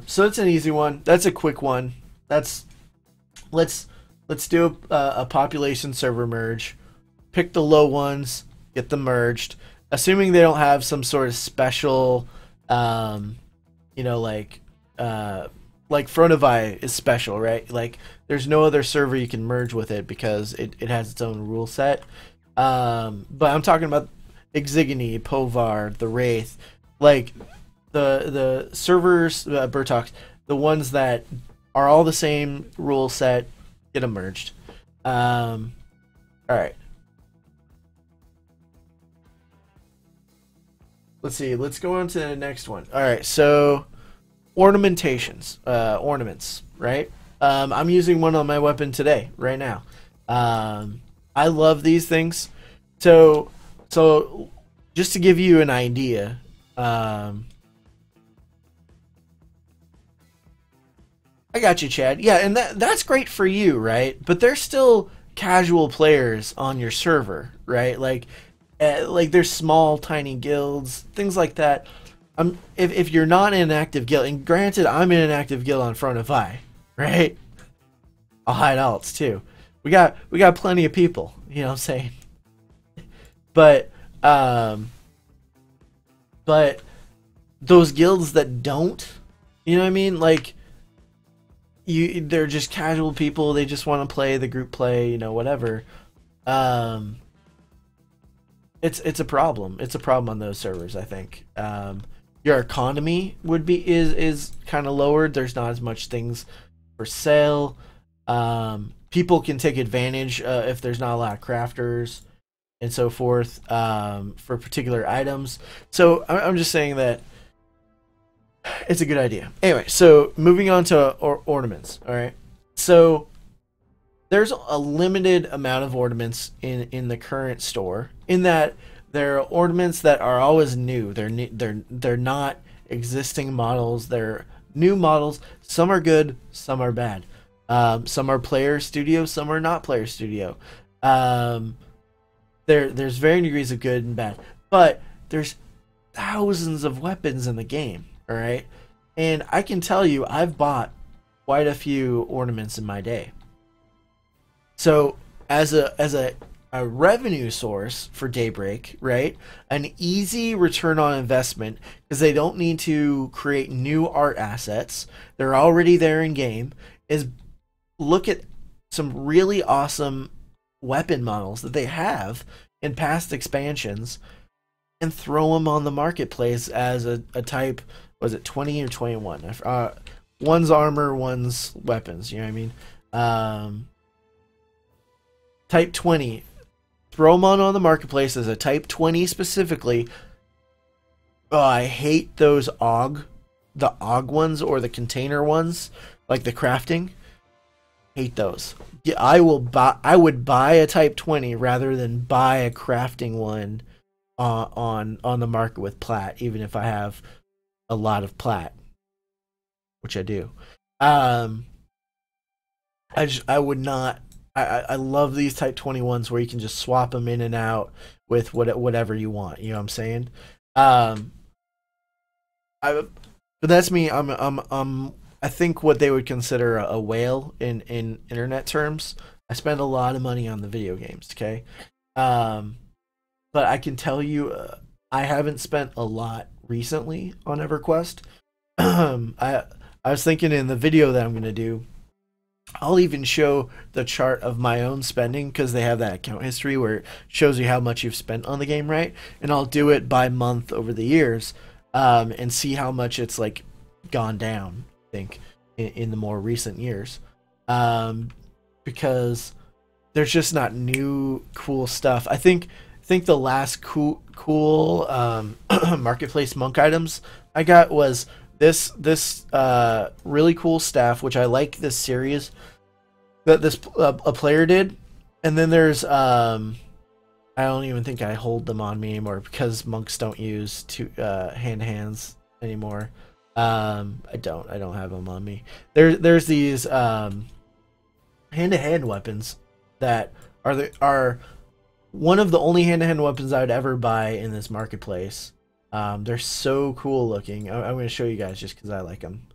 So it's an easy one. That's a quick one. Let's do a population server merge. Pick the low ones, get them merged. Assuming they don't have some sort of special, you know, like Front of Eye is special, right? Like, there's no other server you can merge with it because it has its own rule set. But I'm talking about Exigony, Povar, the Wraith, like the servers, Burtox, the ones that are all the same rule set, get them merged. All right. Let's see. Let's go on to the next one. All right. So, ornamentations, ornaments, right? I'm using one on my weapon today, right now. I love these things. So just to give you an idea, I got you, Chad. Yeah, and that's great for you, right? But there's still casual players on your server, right? Like there's small, tiny guilds, things like that. If you're not in an active guild, and granted, I'm in an active guild on Front of Eye, right? I'll hide alts too. We got plenty of people, you know what I'm saying? But but those guilds that don't, you know what I mean? Like they're just casual people. They just want to play the group play, you know, whatever. It's a problem. It's a problem on those servers, I think. Your economy is kind of lowered. There's not as much things for sale. People can take advantage if there's not a lot of crafters and so forth for particular items. So I'm just saying that it's a good idea. Anyway, so moving on to ornaments. All right, so there's a limited amount of ornaments in the current store. In that there are ornaments that are always new. They're not existing models. They're new models. Some are good. Some are bad. Some are player studio. Some are not player studio. There's varying degrees of good and bad. But there's thousands of weapons in the game. All right, and I can tell you, I've bought quite a few ornaments in my day. So as a revenue source for Daybreak, right? An easy return on investment because they don't need to create new art assets. They're already there in game. Is look at some really awesome weapon models that they have in past expansions and throw them on the marketplace as a type. Was it 20 or 21? One's armor, one's weapons. You know what I mean? Type 20. Throw them on the marketplace as a type 20 specifically. Oh, I hate those the AUG ones or the container ones, like the crafting. Hate those. Yeah, I would buy a type 20 rather than buy a crafting one on the market with plat, even if I have a lot of plat, which I do. I would not. I love these type 21s where you can just swap them in and out with whatever you want. You know what I'm saying? But that's me. I think what they would consider a whale in internet terms. I spend a lot of money on the video games. Okay, but I can tell you, I haven't spent a lot recently on EverQuest. I was thinking in the video that I'm going to do, I'll even show the chart of my own spending because they have that account history where it shows you how much you've spent on the game, right? And I'll do it by month over the years and see how much it's like gone down, I think, in the more recent years. Because there's just not new cool stuff. I think the last cool marketplace monk items I got was this really cool staff, which I like this series that a player did, and then there's I don't even think I hold them on me anymore because monks don't use hand-to-hands anymore. I don't have them on me. There's these hand-to-hand weapons that are one of the only hand-to-hand weapons I would ever buy in this marketplace. They're so cool looking. I'm going to show you guys just because I like them.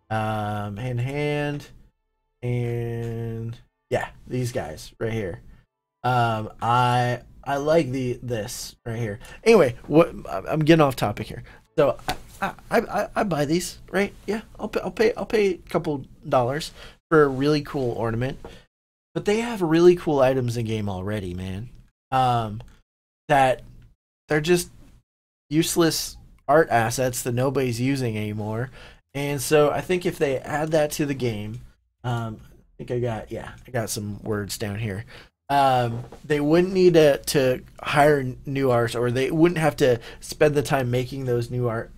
Hand-to-hand, and yeah, these guys right here. I like this right here. Anyway, I'm getting off topic here. So I buy these, right? Yeah, I'll pay a couple dollars for a really cool ornament. But they have really cool items in game already, man. That they're just useless art assets that nobody's using anymore. And so I think if they add that to the game, I think I got some words down here. They wouldn't need to hire new artists, or they wouldn't have to spend the time making those new art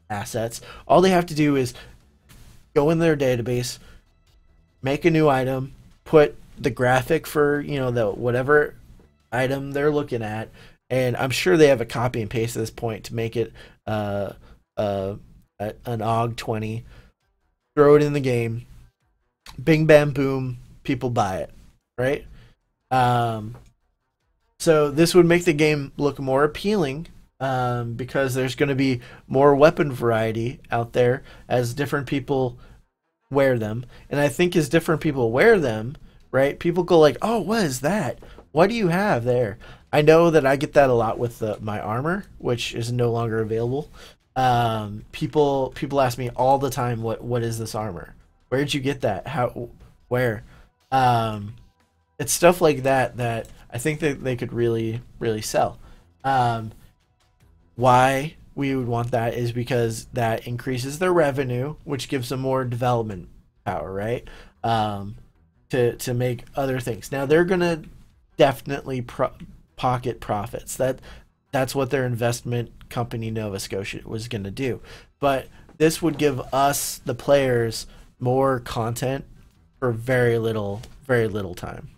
assets. All they have to do is go in their database, make a new item, put the graphic for the whatever item they're looking at, and I'm sure they have a copy and paste at this point to make it an AUG 20. Throw it in the game. Bing bam boom, people buy it, right? So this would make the game look more appealing, because there's going to be more weapon variety out there as different people wear them. And I think as different people wear them, right, people go like, oh, what is that? What do you have there? I know that I get that a lot with my armor, which is no longer available. People ask me all the time, what is this armor? Where'd you get that? How? Where? Um, it's stuff like that that I think that they could really sell. Um, why we would want that is because that increases their revenue, which gives them more development power, right? Um, to make other things. Now they're gonna definitely pocket profits. That's what their investment company Nova Scotia was gonna do. But this would give us the players more content for very little time.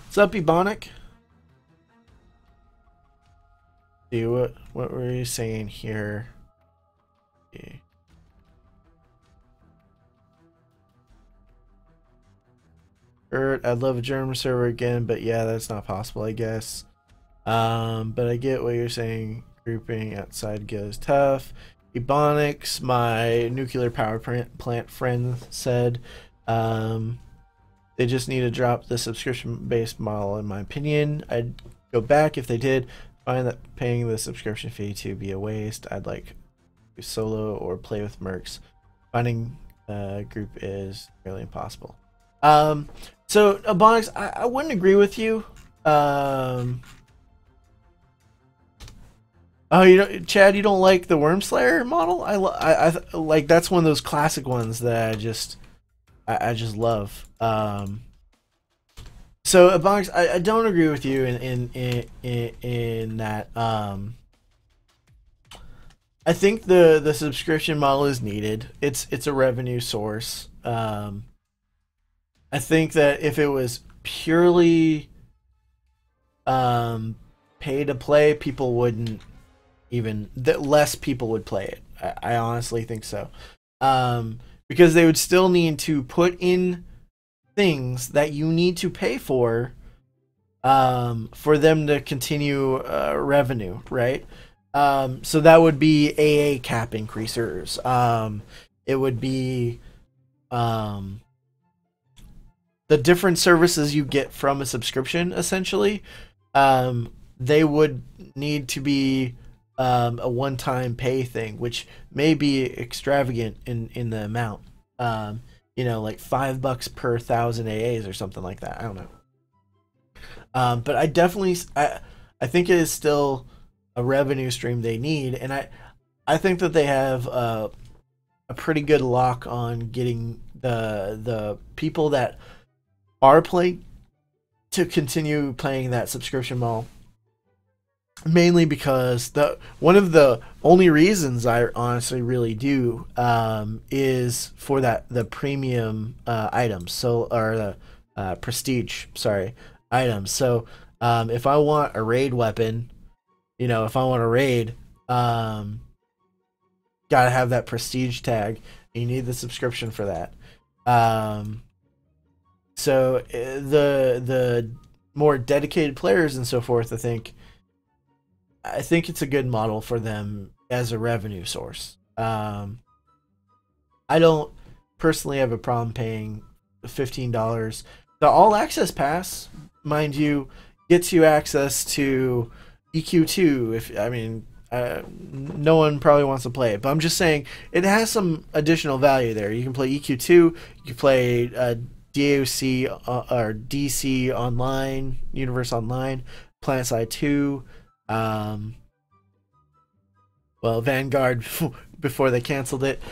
What's up, Ebonic? See what were you saying here? Okay. I'd love a German server again, but yeah, that's not possible, I guess. But I get what you're saying. Grouping outside goes tough. Ebonics, my nuclear power plant friend, said, they just need to drop the subscription-based model, in my opinion. I'd go back if they did. Find that paying the subscription fee to be a waste. I'd like to solo or play with mercs. Finding a group is nearly impossible. So, Ebonics, I wouldn't agree with you. Oh, Chad, you don't like the Wormslayer model? I like, that's one of those classic ones that I just love. So, Ebonics, I don't agree with you in that. I think the subscription model is needed. It's a revenue source. I think that if it was purely pay to play, people wouldn't even, that less people would play it. I honestly think so. Because they would still need to put in things that you need to pay for them to continue revenue, right? So that would be AA cap increasers. It would be the different services you get from a subscription, essentially. They would need to be a one-time pay thing, which may be extravagant in the amount. Like $5 per 1,000 AAs or something like that. I don't know. But I think it is still a revenue stream they need, and I think that they have a pretty good lock on getting the people that are playing to continue playing that subscription model. Mainly because one of the only reasons I honestly really do is for the premium items, or the prestige, sorry, items. So if I want a raid weapon, if I want a raid, gotta have that prestige tag. You need the subscription for that. So the more dedicated players and so forth, I think it's a good model for them as a revenue source. I don't personally have a problem paying $15. The All Access Pass, mind you, gets you access to EQ2. No one probably wants to play it, but I'm just saying it has some additional value there. You can play EQ2, you can play DOC or DC Online, Universe Online, PlanetSide 2. Vanguard before they canceled it.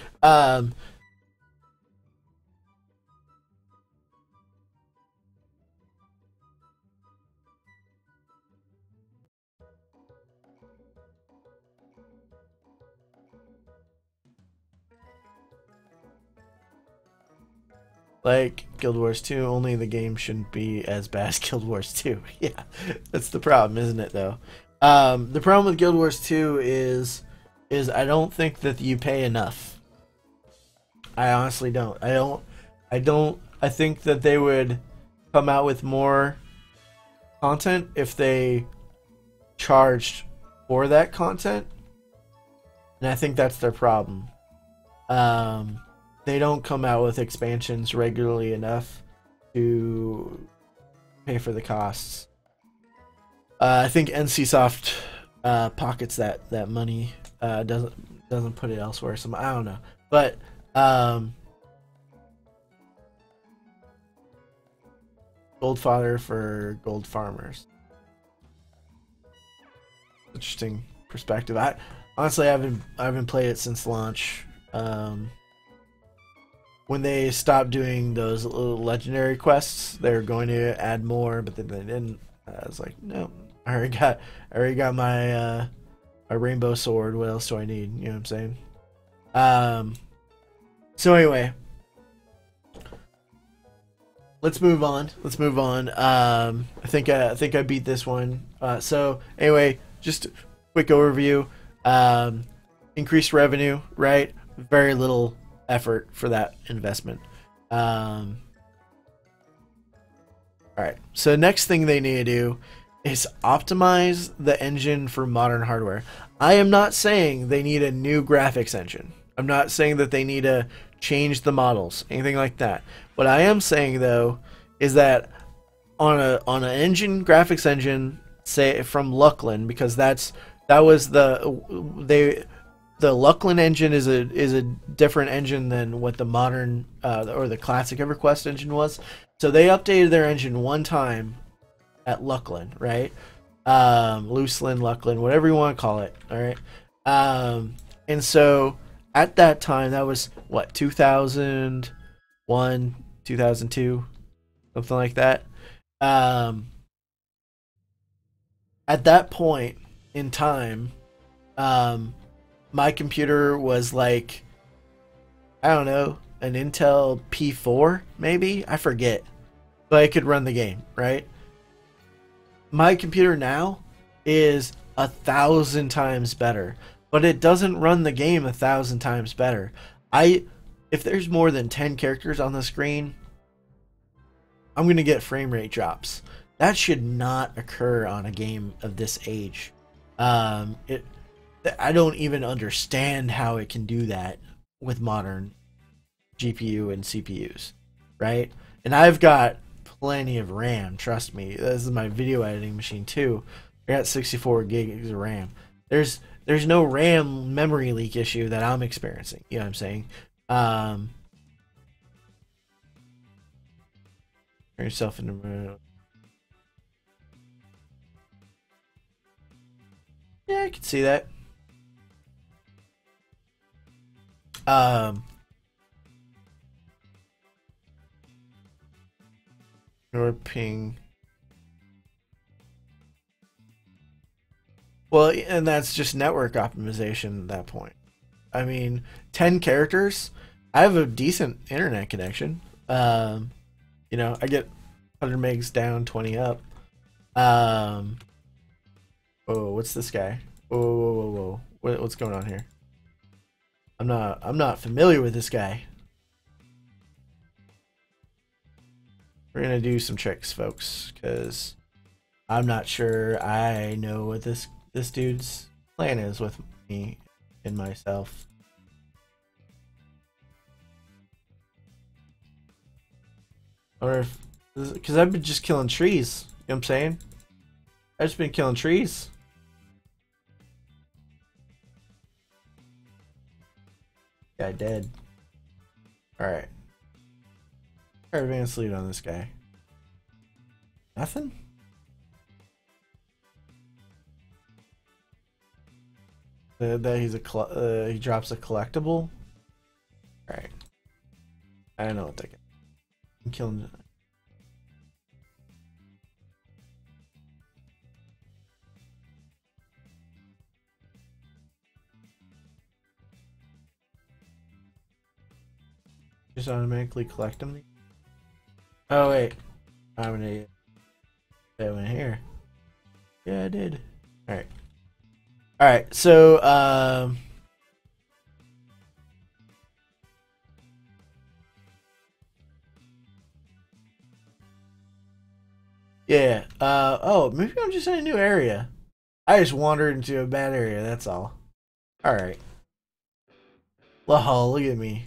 like Guild Wars 2, only the game shouldn't be as bad as Guild Wars 2. Yeah, that's the problem, isn't it, though? The problem with Guild Wars 2 is I don't think that you pay enough. I honestly don't. I think that they would come out with more content if they charged for that content. And I think that's their problem. They don't come out with expansions regularly enough to pay for the costs. I think NCSoft pockets that money, doesn't put it elsewhere. So I don't know, but gold fodder for gold farmers. Interesting perspective. I honestly haven't played it since launch. When they stopped doing those little legendary quests, they were going to add more, but then they didn't. I was like, no, I already got my my rainbow sword. What else do I need? You know what I'm saying? So anyway, let's move on. I think I beat this one. So anyway, just a quick overview. Increased revenue, right? Very little effort for that investment. All right, so next thing they need to do is optimize the engine for modern hardware. I am not saying they need a new graphics engine. I'm not saying that they need to change the models, anything like that. What I am saying though is that on an engine, graphics engine, say from Lucklin, because that was the Lucklin engine is a different engine than what the modern or the classic EverQuest engine was. So they updated their engine one time at Lucklin, right? Looselin, Lucklin, whatever you want to call it. All right. And so at that time, that was what, 2001, 2002, something like that. At that point in time, my computer was like, I don't know, an Intel P4 maybe, I forget, but I could run the game, right? My computer now is 1,000 times better, but it doesn't run the game 1,000 times better. If there's more than 10 characters on the screen, I'm gonna get frame rate drops. That should not occur on a game of this age. I don't even understand how it can do that with modern GPU and CPUs, right? And I've got plenty of RAM, trust me. This is my video editing machine too. I got 64 gigs of RAM. There's no RAM memory leak issue that I'm experiencing. You know what I'm saying? Turn yourself into... Yeah, I can see that. Your ping. Well, and that's just network optimization at that point. I mean, 10 characters. I have a decent internet connection. You know, I get 100 megs down, 20 up. Oh, what's this guy? Whoa. What's going on here? I'm not familiar with this guy. We're gonna do some tricks, folks, because I'm not sure I know what this dude's plan is with me and myself. Or if, because I've been just killing trees. You know what I'm saying? I've just been killing trees. Guy dead. Alright. Advanced lead on this guy. Nothing? That he's he drops a collectible? Alright. I don't know what that guy. I'm killing. Just automatically collect them. Oh wait, I'm an idiot. That went here. Yeah, I did. All right. All right. So yeah. Oh, maybe I'm just in a new area. I just wandered into a bad area. That's all. All right. Oh, look at me.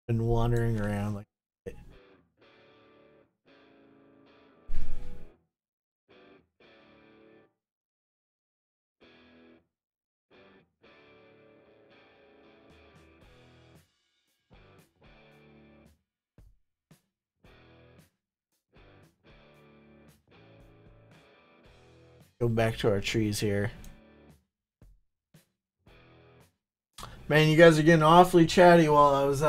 Been wandering around like. Go back to our trees here. Man, you guys are getting awfully chatty while I was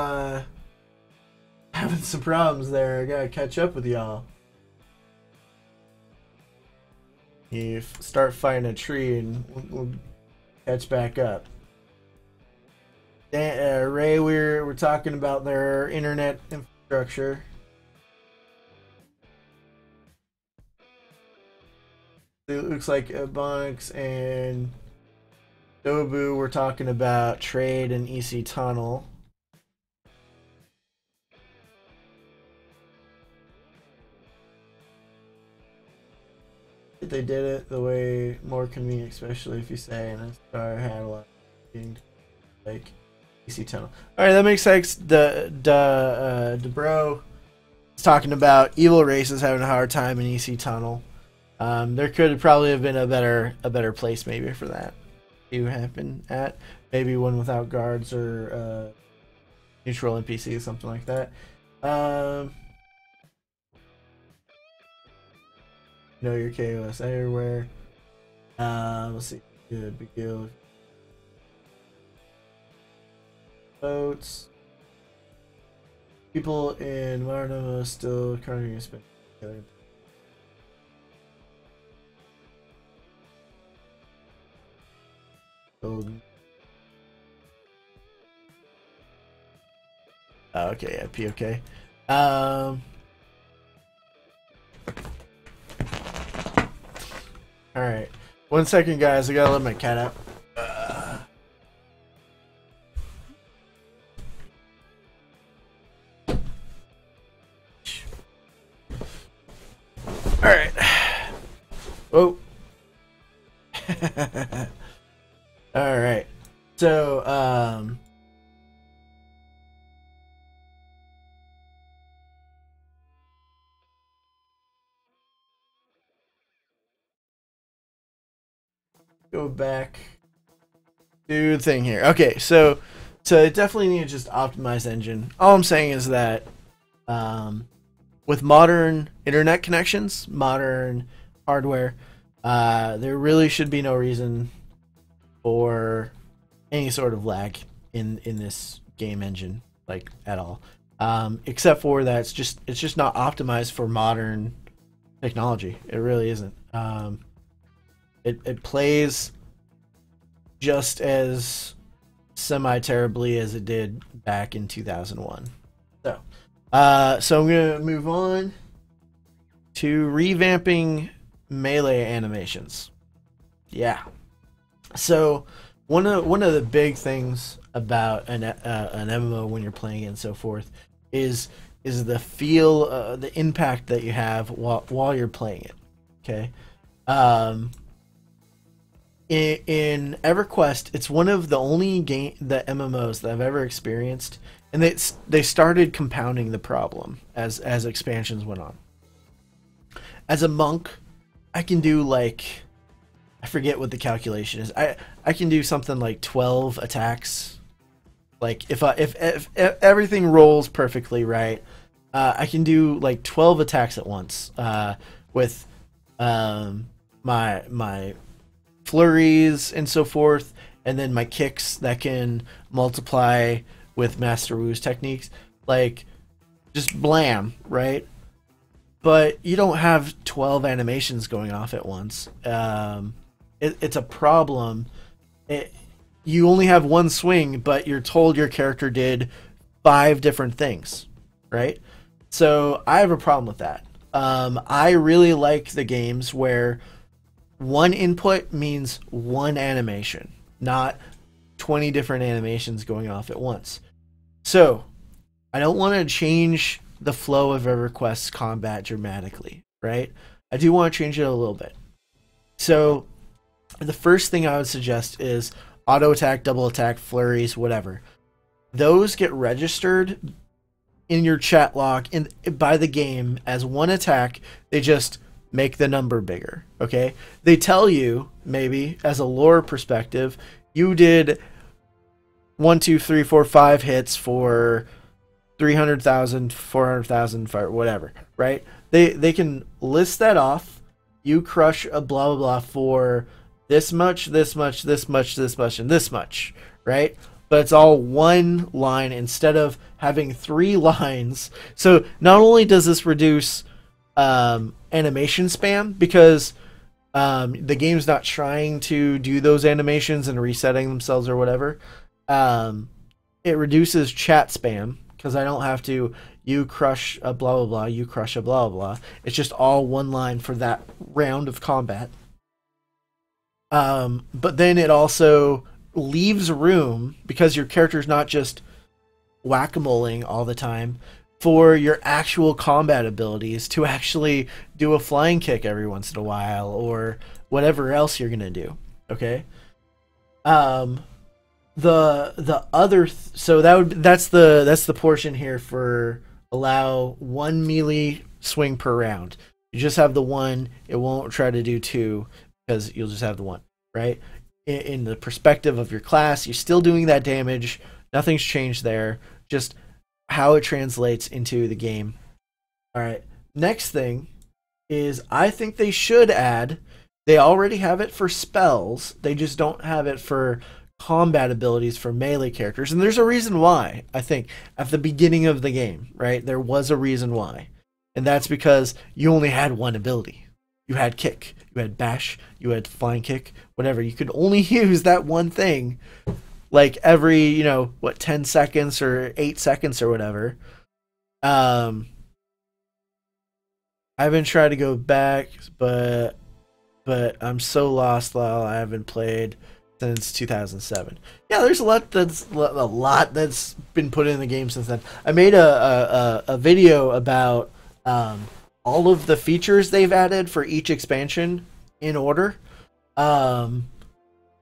having some problems there. I gotta catch up with y'all. You start fighting a tree and we'll catch back up. Ray, we're talking about their internet infrastructure. It looks like Ebonix and Dobu we're talking about trade and EC Tunnel. They did it the way more convenient, especially if you say and a star had a lot of like EC Tunnel. All right, that makes sense. Debro is talking about evil races having a hard time in EC Tunnel. There could probably have been a better place maybe for that to happen at. Maybe one without guards or neutral NPC or something like that. Know your KOS everywhere. Let's see. Good, big deal. Boats. People in Marno still currently spend together. Golden. Oh, okay, yeah, POK. Alright. 1 second, guys. I gotta let my cat out. Alright. Oh. Alright. So, go back. Do the thing here. Okay, so definitely need to just optimize engine. All I'm saying is that with modern internet connections, modern hardware, there really should be no reason for any sort of lag in this game engine, like at all. Except for that it's just not optimized for modern technology. It really isn't. It plays just as semi-terribly as it did back in 2001. So I'm gonna move on to revamping melee animations. Yeah. So one of the big things about an MMO when you're playing it and so forth is the feel, the impact that you have while you're playing it. Okay. In EverQuest, it's one of the only the MMOs that I've ever experienced, and they started compounding the problem as expansions went on. As a monk, I can do like, I forget what the calculation is. I can do something like 12 attacks. Like if everything rolls perfectly right, I can do like 12 attacks at once with my flurries and so forth, and then my kicks that can multiply with Master Wu's techniques. Like just blam, right? But you don't have 12 animations going off at once. It's a problem. You only have one swing, but you're told your character did 5 different things, right? So I have a problem with that. I really like the games where one input means one animation, not 20 different animations going off at once. So I don't want to change the flow of EverQuest's combat dramatically, right? I do want to change it a little bit. So the first thing I would suggest is auto attack, double attack, flurries, whatever. Those get registered in your chat log by the game as one attack. They just make the number bigger, okay? They tell you, maybe, as a lore perspective, you did 1, 2, 3, 4, 5 hits for 300,000, 400,000, whatever, right? They can list that off. You crush a blah, blah, blah for this much, this much, this much, this much, and this much, right? But it's all one line instead of having 3 lines. So not only does this reduce animation spam, because the game's not trying to do those animations and resetting themselves or whatever, it reduces chat spam, because I don't have to, you crush a blah, blah, blah, you crush a blah, blah, blah. It's just all one line for that round of combat. But then it also leaves room, because your character's not just whack-a-moling all the time, for your actual combat abilities to actually do a flying kick every once in a while, or whatever else you're gonna do. Okay. The other so that's the portion here for allow 1 melee swing per round. You just have the 1. It won't try to do 2 because you'll just have the 1, right? In the perspective of your class, you're still doing that damage. Nothing's changed there. Just how it translates into the game. All right. Next thing is, I think they should add, they already have it for spells. They just don't have it for combat abilities for melee characters. And there's a reason why, I think, at the beginning of the game, right? There was a reason why. And that's because you only had one ability. You had kick, you had bash, you had flying kick, whatever. You could only use that one thing, like every, 10 seconds or 8 seconds or whatever. I've been trying to go back, but I'm so lost, Lyle. I haven't played since 2007. Yeah, there's a lot that's been put in the game since then. I made a video about all of the features they've added for each expansion in order. And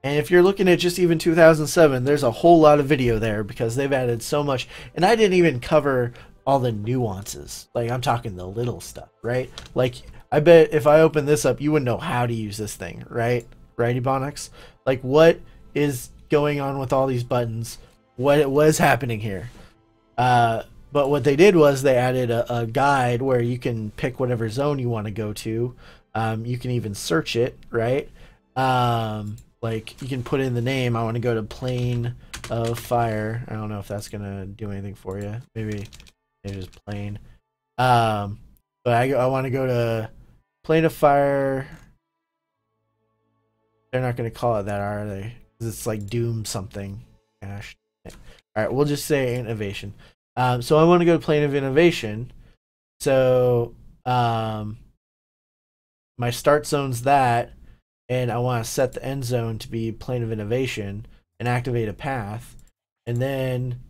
if you're looking at just even 2007, there's a whole lot of video there, because they've added so much. And I didn't even cover all the nuances. Like, I'm talking the little stuff, right? Like, I bet if I open this up, you wouldn't know how to use this thing, right? Right, Ebonics? Like, what is going on with all these buttons? What was happening here? But what they did was they added a guide where you can pick whatever zone you want to go to. You can even search it, right? Like, you can put in the name. I want to go to Plane of Fire. I don't know if that's gonna do anything for you. Maybe just Plane. But I want to go to Plane of Fire. They're not going to call it that, are they? 'Cause it's like Doom something. Gosh. All right, we'll just say Innovation. So I want to go to Plane of Innovation. So my start zone's that, and I want to set the end zone to be Plane of Innovation and activate a path. And then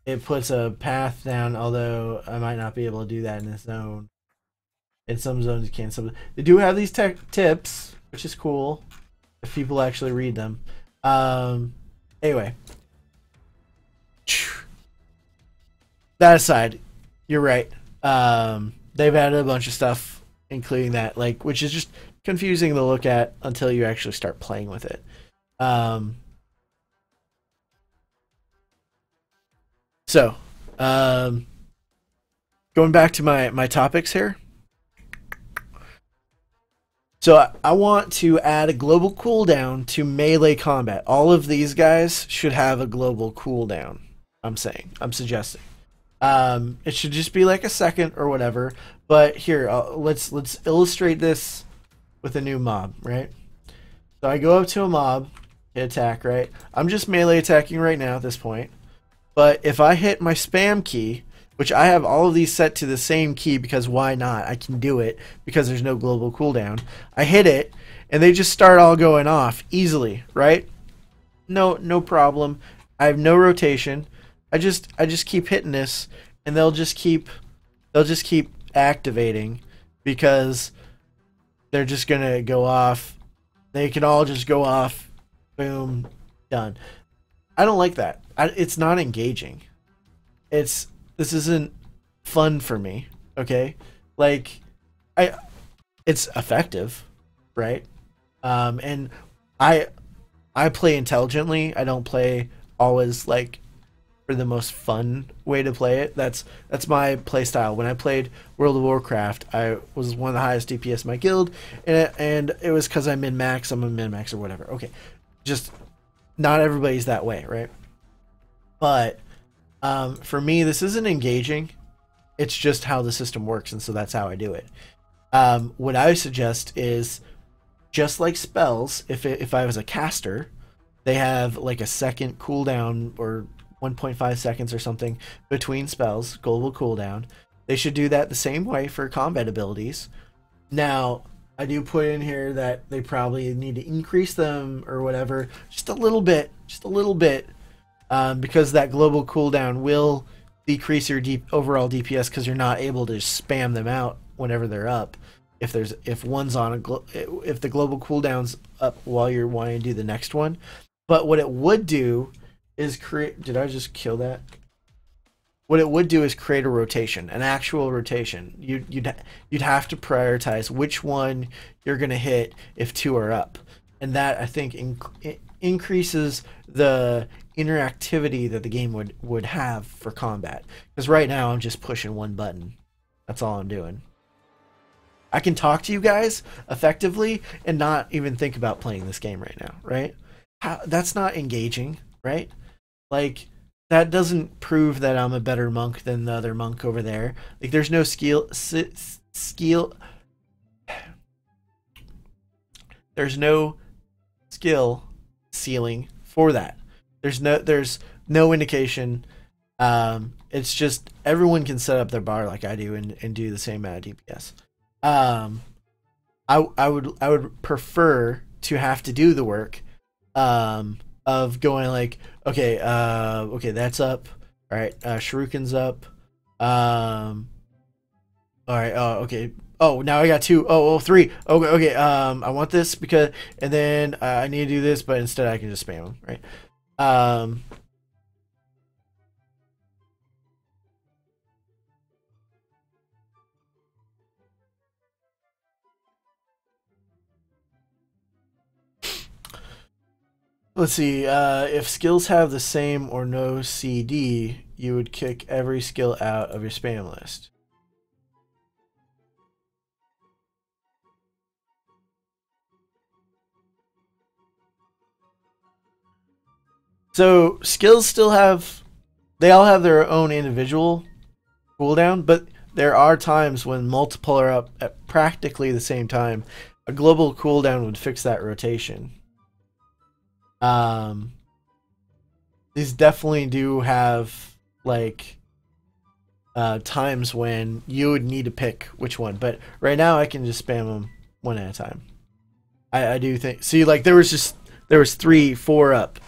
it puts a path down, although I might not be able to do that in this zone. In some zones you can. They do have these tech tips, which is cool if people actually read them. Anyway, that aside, you're right. They've added a bunch of stuff, including that, like, which is just confusing to look at until you actually start playing with it. So, going back to my topics here. So I want to add a global cooldown to melee combat. All of these guys should have a global cooldown. I'm suggesting. It should just be like a second or whatever. But here, let's illustrate this with a new mob, right? So I go up to a mob, hit attack, right? I'm just melee attacking right now at this point. But if I hit my spam key, which I have all of these set to the same key because why not? I can do it because there's no global cooldown. I hit it, and they just start all going off easily, right? No problem. I have no rotation. I just keep hitting this, and they'll just keep activating because they're just gonna go off. They can all just go off. Boom, done. I don't like that. It's not engaging. This isn't fun for me. Okay, like it's effective, right? And I play intelligently. I don't play always like for the most fun way to play it. That's my play style. When I played World of Warcraft, I was one of the highest DPS in my guild, and it was because I min-max. I'm a min-max or whatever. Okay, just not everybody's that way, right? But for me, this isn't engaging. It's just how the system works, and so that's how I do it. What I suggest is just like spells. If I was a caster, they have like a second cooldown or 1.5 seconds or something between spells, global cooldown. They should do that the same way for combat abilities. Now, I do put in here that they probably need to increase them or whatever, just a little bit, because that global cooldown will decrease your overall DPS because you're not able to spam them out whenever they're up. If one's on if the global cooldown's up while you're wanting to do the next one. But what it would do is create. Did I just kill that? What it would do is create a rotation, an actual rotation. You'd have to prioritize which one you're gonna hit if two are up, and that I think increases the interactivity that the game would have for combat. Because right now I'm just pushing one button. That's all I'm doing. I can talk to you guys effectively and not even think about playing this game right now, right? That's not engaging, right? Like, that doesn't prove that I'm a better monk than the other monk over there. Like, there's no there's no skill ceiling for that. There's no indication. It's just everyone can set up their bar like I do and do the same amount of DPS. I would prefer to have to do the work of going like, okay, that's up. All right, Shuriken's up. All right, okay. Oh, now I got two. Oh, three. Okay. I want this because, and then I need to do this, but instead I can just spam them, right? Let's see. If skills have the same or no CD, you would kick every skill out of your spam list. So skills still have, they all have their own individual cooldown, but there are times when multiple are up at practically the same time. A global cooldown would fix that rotation. These definitely do have like times when you would need to pick which one, but right now I can just spam them one at a time. I do think, see, like there was 3, 4 up.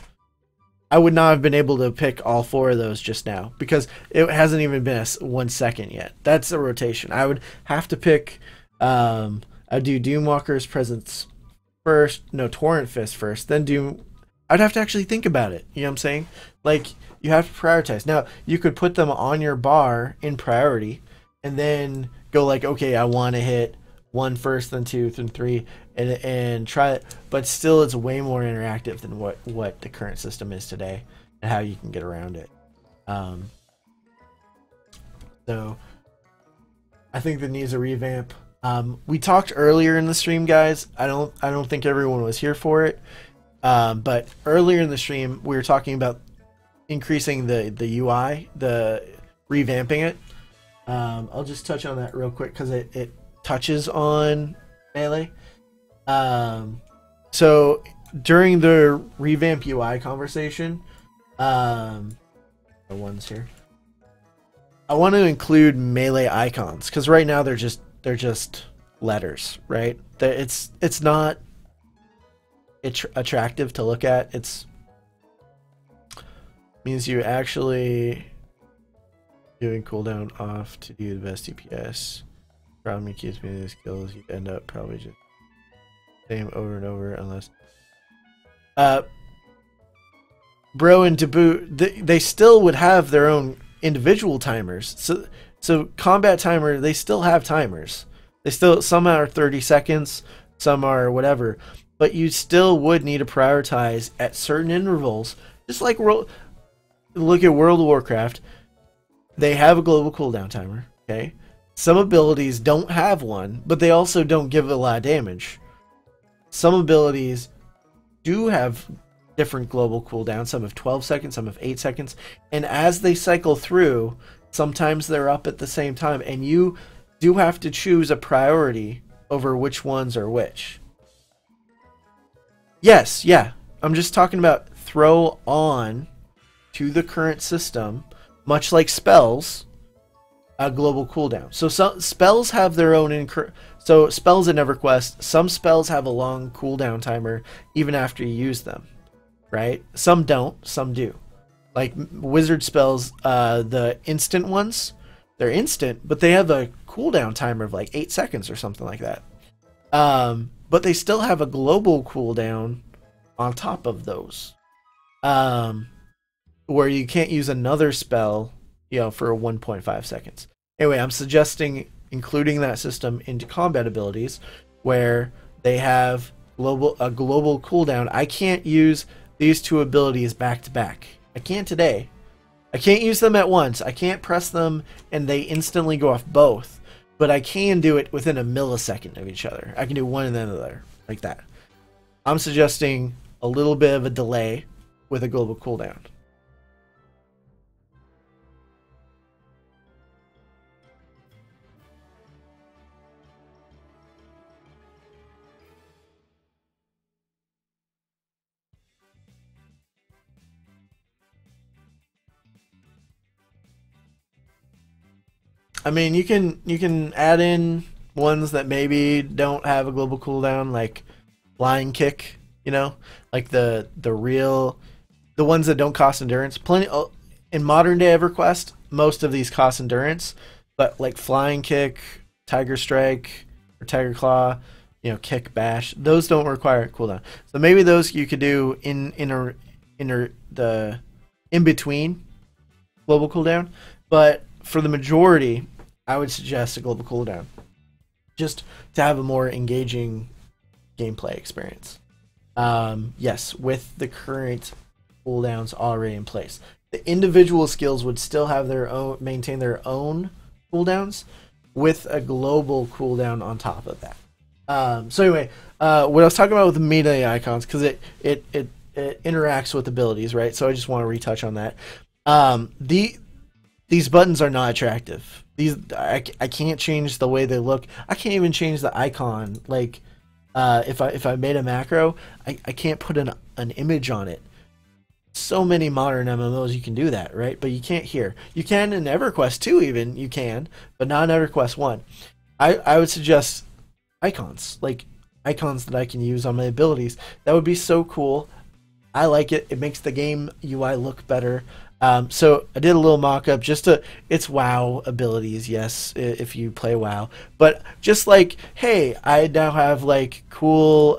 I would not have been able to pick all 4 of those just now because it hasn't even been 1 second yet. That's a rotation. I would have to pick. I'd do Doomwalker's Presence first. No, Torrent Fist first. Then Doom. I'd have to actually think about it. You know what I'm saying? Like, you have to prioritize. Now, you could put them on your bar in priority, and then go like, okay, I want to hit 1 first, then 2, then 3, and try it. But still, it's way more interactive than what the current system is today, and how you can get around it. So, I think that needs a revamp. We talked earlier in the stream, guys. I don't think everyone was here for it. But earlier in the stream, we were talking about increasing the UI, the revamping it. I'll just touch on that real quick because it touches on Melee. So during the revamp UI conversation, the ones here, I want to include melee icons because right now they're just letters, right? It's not attractive to look at. It's means you actually doing cooldown off to do the best DPS. Problem keeps me the skills. You end up probably just same over and over unless. Bro and Debut, they still would have their own individual timers. So combat timer, they still have timers. They still, some are 30 seconds, some are whatever, but you still would need to prioritize at certain intervals. Just like look at World of Warcraft, they have a global cooldown timer. Okay, some abilities don't have one, but they also don't give a lot of damage. Some abilities do have different global cooldowns. Some have 12 seconds, some have 8 seconds. And as they cycle through, sometimes they're up at the same time. And you do have to choose a priority over which ones are which. Yes, yeah. I'm just talking about throw on to the current system, much like spells, a global cooldown. So some spells have their own so spells in EverQuest, some spells have a long cooldown timer even after you use them. Right? Some don't, some do. Like wizard spells, the instant ones, they're instant, but they have a cooldown timer of like 8 seconds or something like that. But they still have a global cooldown on top of those. Where you can't use another spell, for 1.5 seconds. Anyway, I'm suggesting including that system into combat abilities where they have a global cooldown. I can't use these two abilities back to back. I can't today. I can't use them at once. I can't press them and they instantly go off both. But I can do it within a millisecond of each other. I can do one and then another, like that. I'm suggesting a little bit of a delay with a global cooldown. I mean, you can add in ones that maybe don't have a global cooldown, like flying kick. Like the ones that don't cost endurance. Plenty in modern day EverQuest, most of these cost endurance, but like flying kick, tiger strike, or tiger claw, kick bash, those don't require a cooldown. So maybe those you could do in between global cooldown, but for the majority, I would suggest a global cooldown, just to have a more engaging gameplay experience. Yes, with the current cooldowns already in place, the individual skills would still have maintain their own cooldowns with a global cooldown on top of that. So anyway, what I was talking about with the melee icons, because it interacts with abilities, right? So I just want to retouch on that. These buttons are not attractive. I can't change the way they look. I can't even change the icon. Like if I made a macro, I can't put an image on it. So many modern MMOs you can do that, right? But you can't here. You can in EverQuest 2 even, you can, but not in EverQuest 1. I would suggest icons, like icons that I can use on my abilities. That would be so cool. I like it. It makes the game UI look better. So I did a little mock-up it's WoW abilities, yes, if you play WoW. But just like, hey, I now have like cool,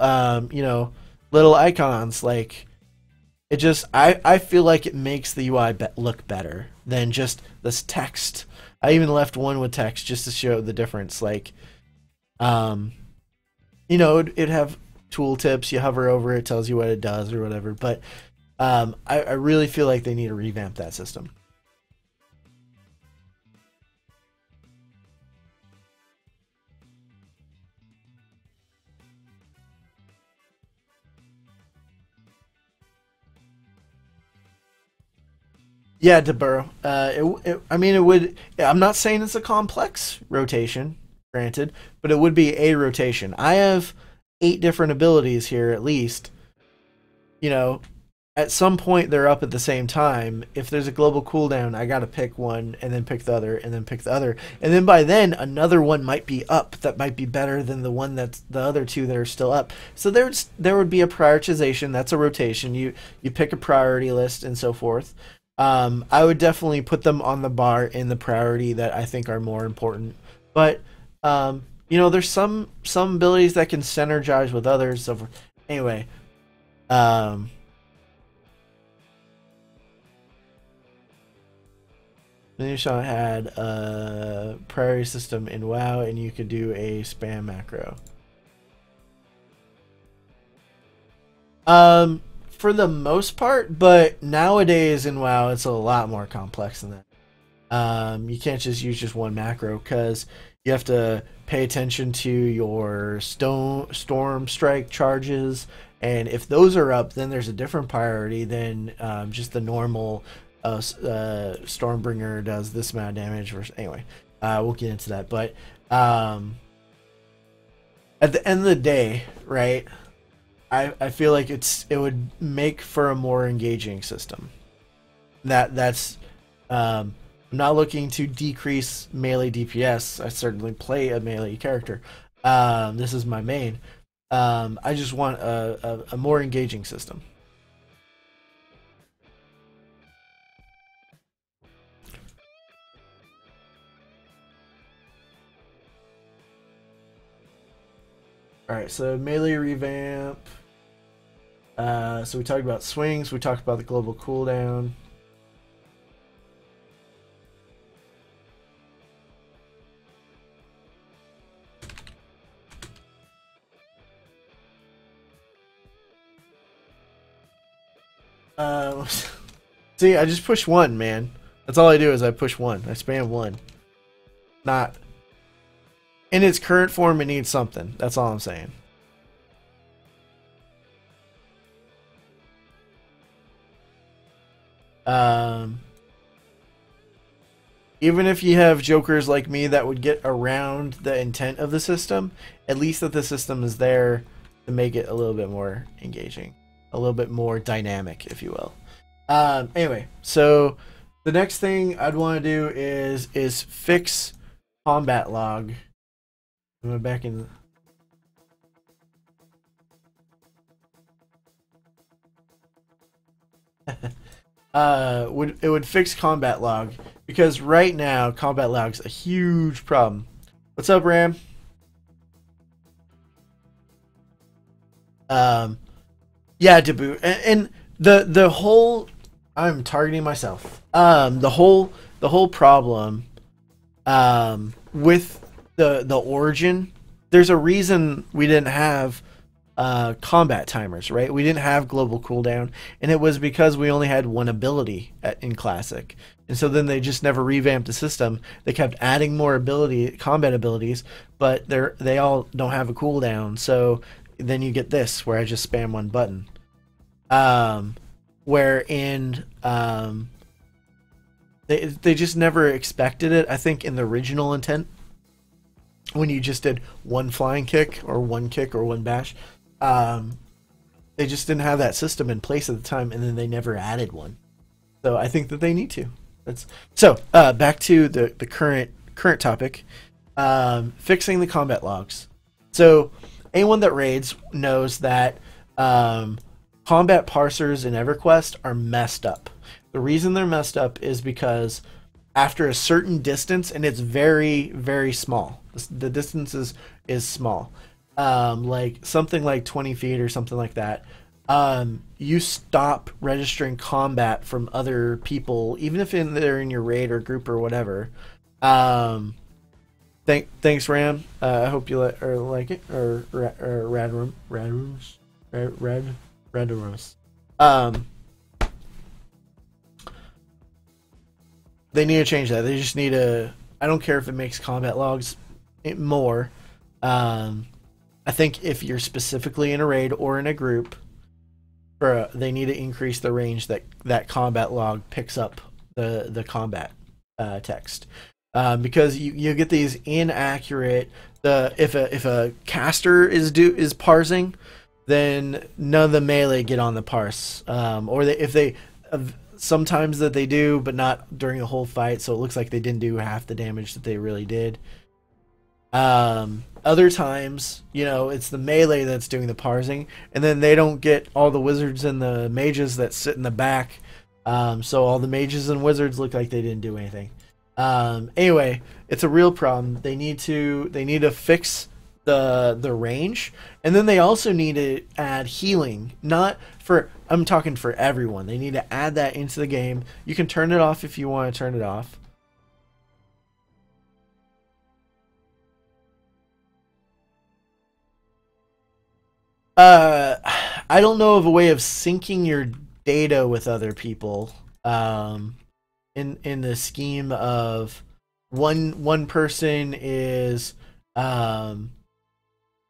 little icons. Like, I feel like it makes the UI look better than just this text. I even left one with text just to show the difference. Like, it'd have tooltips. You hover over it, tells you what it does or whatever. But I really feel like they need to revamp that system. Yeah, to burrow. It would. I'm not saying it's a complex rotation, granted, but it would be a rotation. I have 8 different abilities here, at least. at some point they're up at the same time. If there's a global cooldown, I gotta pick one and then pick the other and then pick the other, and then by then another one might be up that might be better than the one that's the other two that are still up. So there would be a prioritization. That's a rotation. You pick a priority list and so forth. I would definitely put them on the bar in the priority that I think are more important. But you know, there's some abilities that can synergize with others. So anyway. Minishon had a priority system in WoW, and you could do a spam macro. For the most part, but nowadays in WoW, it's a lot more complex than that. You can't just use just one macro because you have to pay attention to your storm strike charges, and if those are up, then there's a different priority than just the normal. Stormbringer does this amount of damage. Versus, anyway, we'll get into that. But at the end of the day, right? I feel like it would make for a more engaging system. That's I'm not looking to decrease melee DPS. I certainly play a melee character. This is my main. I just want a more engaging system. Alright, so melee revamp. So we talked about swings, we talked about the global cooldown. See, I just push one, man. That's all I do is I push one. I spam one. Not... In its current form, it needs something. That's all I'm saying. Even if you have jokers like me that would get around the intent of the system, at least that the system is there to make it a little bit more engaging. A little bit more dynamic, if you will. Anyway, so the next thing I'd want to do is fix combat log. I'm back in. It would fix combat log because right now combat log's a huge problem. What's up, Ram? Yeah, Debut, and the whole. I'm targeting myself. The whole problem with the origin, there's a reason we didn't have combat timers, right? We didn't have global cooldown, and it was because we only had one ability in Classic. And so then they just never revamped the system. They kept adding more combat abilities, but they all don't have a cooldown. So then you get this, where I just spam one button. Wherein they just never expected it. I think in the original intent, when you just did one flying kick or one bash, they just didn't have that system in place at the time, and then they never added one. So I think that they need to. Back to the current topic, fixing the combat logs. So anyone that raids knows that combat parsers in EverQuest are messed up. The reason they're messed up is because after a certain distance, and it's very, very small. The distance is small. Like something like 20 feet or something like that. You stop registering combat from other people, even if they're in your raid or group or whatever. Thanks, Ram. I hope you like it. Or Radrooms. They need to change that. They just need to. I don't care if it makes combat logs more. I think if you're specifically in a raid or in a group, they need to increase the range that combat log picks up the combat text, because you get these inaccurate. If a caster is parsing, then none of the melee get on the parse. Or if they sometimes that they do, but not during the whole fight, so it looks like they didn't do half the damage that they really did. Other times, you know, it's the melee that's doing the parsing, and then they don't get all the wizards and the mages that sit in the back. So all the mages and wizards look like they didn't do anything. Anyway, it's a real problem. They need to fix the range, and then they also need to add healing. I'm talking for everyone. They need to add that into the game. You can turn it off if you want to turn it off. I don't know of a way of syncing your data with other people. In the scheme of one person is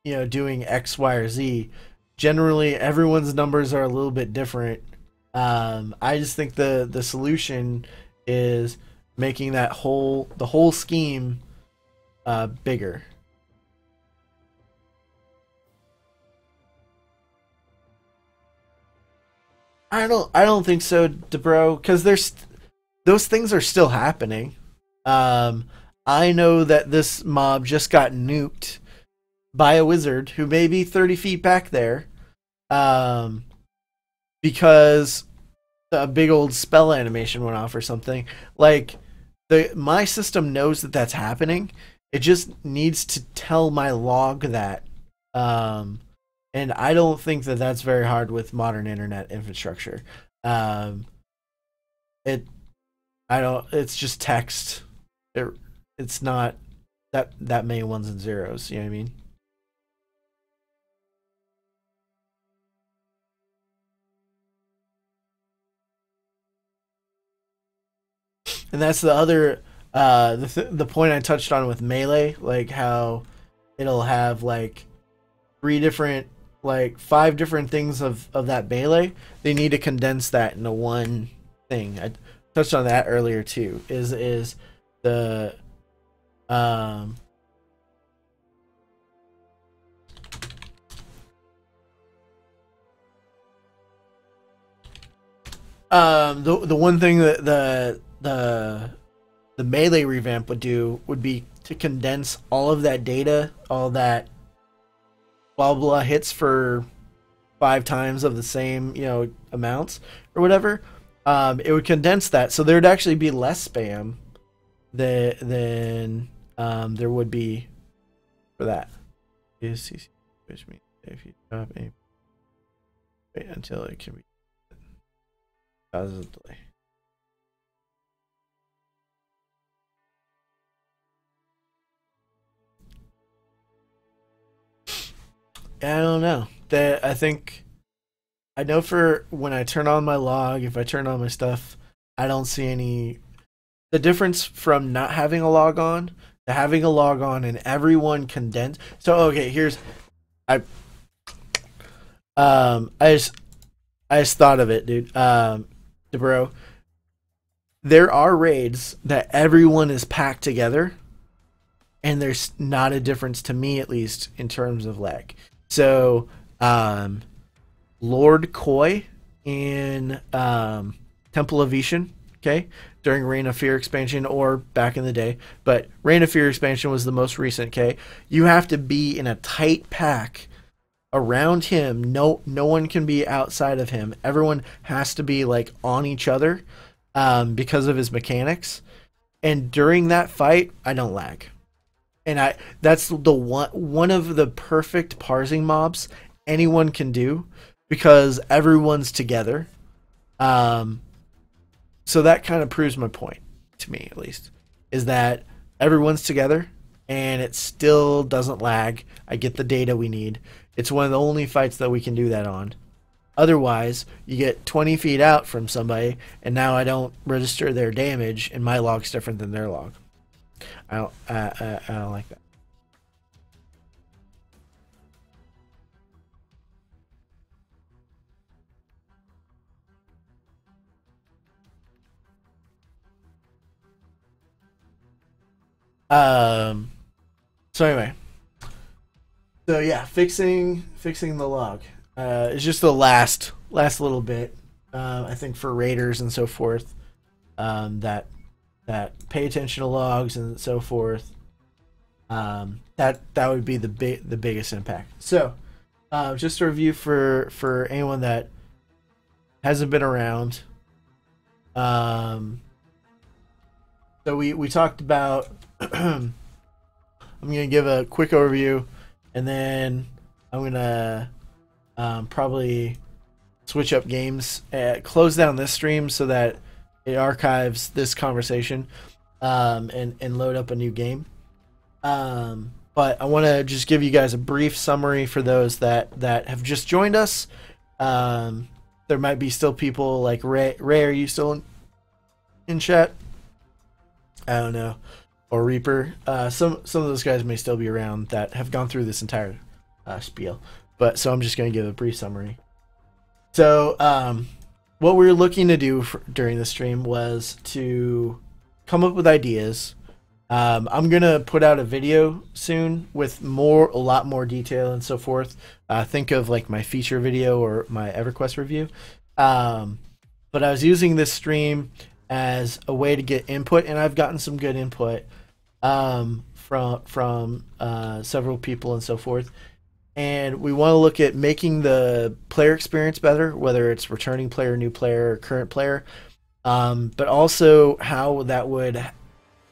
doing X, Y, or Z. Generally, everyone's numbers are a little bit different. I just think the solution is making the whole scheme bigger. I don't think so, DeBro, because those things are still happening. I know that this mob just got nuked by a wizard who may be 30 feet back there, because a big old spell animation went off or something. Like, my system knows that that's happening. It just needs to tell my log that. And I don't think that that's very hard with modern internet infrastructure. It's just text. It's not that many ones and zeros. You know what I mean? And that's the other the point I touched on with melee, like how it'll have like five different things of that melee. They need to condense that into one thing. I touched on that earlier too. Is the the one thing that the melee revamp would do would be to condense all of that data, all that blah blah hits for 5 times of the same, amounts or whatever. It would condense that, so there'd actually be less spam than there would be for that. Which means if you drop a wait until it can be causes a delay. I don't know. I know for when I turn on my log, if I turn on my stuff, I don't see the difference from not having a log on to having a log on and everyone condensed. So okay, I just thought of it, dude. Bro, there are raids that everyone is packed together, and there's not a difference to me, at least in terms of lag. So, Lord Koi in Temple of Ishan, okay, during Reign of Fear expansion or back in the day, but Reign of Fear expansion was the most recent, okay? You have to be in a tight pack around him. No one can be outside of him. Everyone has to be like on each other because of his mechanics. And during that fight, I don't lag. And that's the one of the perfect parsing mobs anyone can do because everyone's together. So that kind of proves my point, to me at least, is that everyone's together and it still doesn't lag. I get the data we need. It's one of the only fights that we can do that on. Otherwise, you get 20 feet out from somebody, and now I don't register their damage, and my log's different than their log. I don't like that. So anyway, so yeah, fixing the log. It's just the last little bit. I think for raiders and so forth, that pay attention to logs and so forth. That would be the biggest impact. So, just a review for anyone that hasn't been around. So we talked about. I'm gonna give a quick overview, and then I'm gonna probably switch up games, close down this stream so that it archives this conversation, and load up a new game. But I want to just give you guys a brief summary for those that have just joined us. There might be still people like Ray. Ray, are you still in chat? I don't know. Or Reaper. Some of those guys may still be around that have gone through this entire spiel. But so I'm just going to give a brief summary. So what we were looking to do during the stream was to come up with ideas. I'm gonna put out a video soon with a lot more detail and so forth. Think of like my feature video or my EverQuest review. But I was using this stream as a way to get input, and I've gotten some good input from several people and so forth. And we want to look at making the player experience better, whether it's returning player, new player, or current player, but also how that would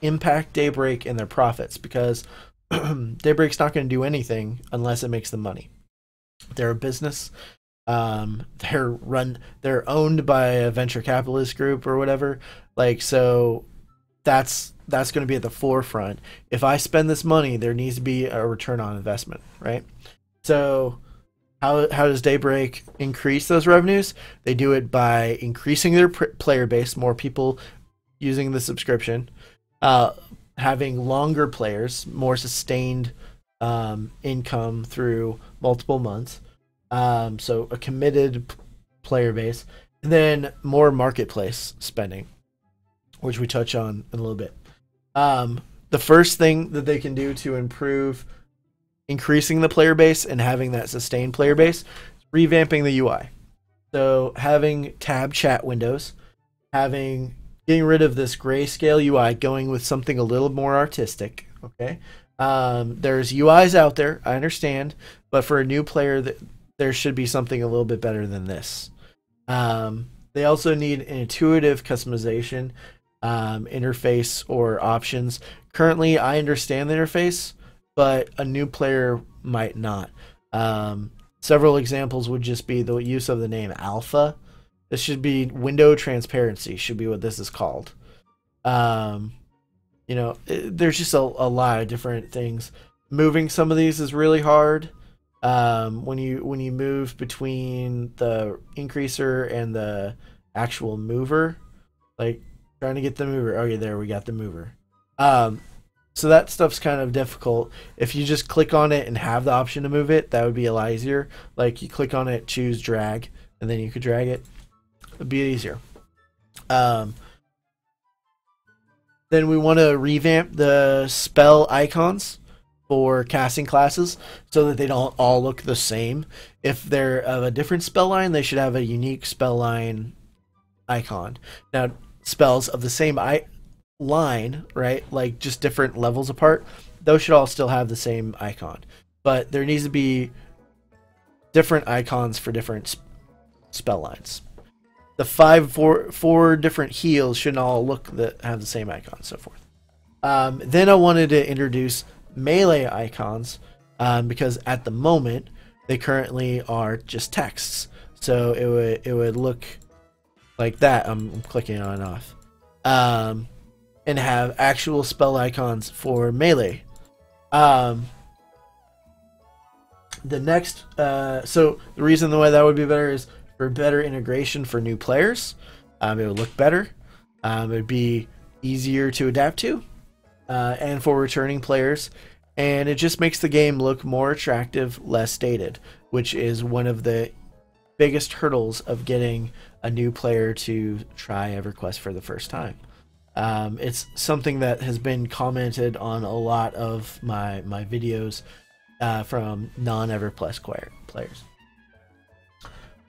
impact Daybreak and their profits, because Daybreak's not going to do anything unless it makes them money. They're a business. They're owned by a venture capitalist group or whatever. Like, so that's going to be at the forefront. If I spend this money, there needs to be a return on investment, right? So how does Daybreak increase those revenues? They do it by increasing their player base, more people using the subscription, having longer players, more sustained income through multiple months, so a committed player base, and then more marketplace spending, which we touch on in a little bit. The first thing that they can do to improve increasing the player base and having that sustained player base is revamping the UI. So having tab chat windows, getting rid of this grayscale UI, going with something a little more artistic. Okay, there's UIs out there, I understand, but for a new player, there should be something a little bit better than this. They also need an intuitive customization interface or options. Currently, I understand the interface, but a new player might not. Several examples would just be the use of the name alpha. This should be window transparency, should be what this is called. You know, there's just a lot of different things. Moving some of these is really hard. When you move between the increaser and the actual mover, like trying to get the mover. Okay, there we got the mover. So that stuff's kind of difficult. If you just click on it and have the option to move it, that would be a lot easier. Like you click on it, choose drag, and then you could drag it. It'd be easier. Then we want to revamp the spell icons for casting classes so that they don't all look the same. If they're of a different spell line, they should have a unique spell line icon. Now, spells of the same line, right, like just different levels apart, those should all still have the same icon, but there needs to be different icons for different spell lines. The four different heals shouldn't all have the same icon, so forth. Then I wanted to introduce melee icons, because at the moment they currently are just texts, so it would look like that. I'm clicking on and off, and have actual spell icons for melee. The next, so the reason why that would be better is for better integration for new players. It would look better. It would be easier to adapt to, and for returning players. And it just makes the game look more attractive, less dated, which is one of the biggest hurdles of getting a new player to try EverQuest for the first time. It's something that has been commented on a lot of my videos from non-EverQuest players.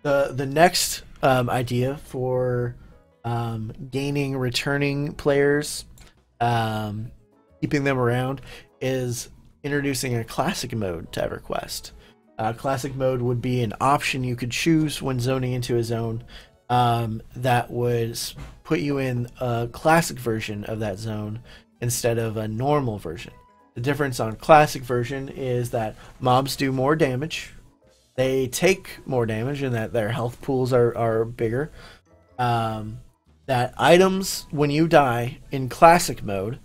The next idea for gaining returning players, keeping them around, is introducing a classic mode to EverQuest. Classic mode would be an option you could choose when zoning into a zone that would put you in a classic version of that zone instead of a normal version. The difference on classic version is that mobs do more damage, they take more damage, and that their health pools are bigger. That items, when you die in classic mode,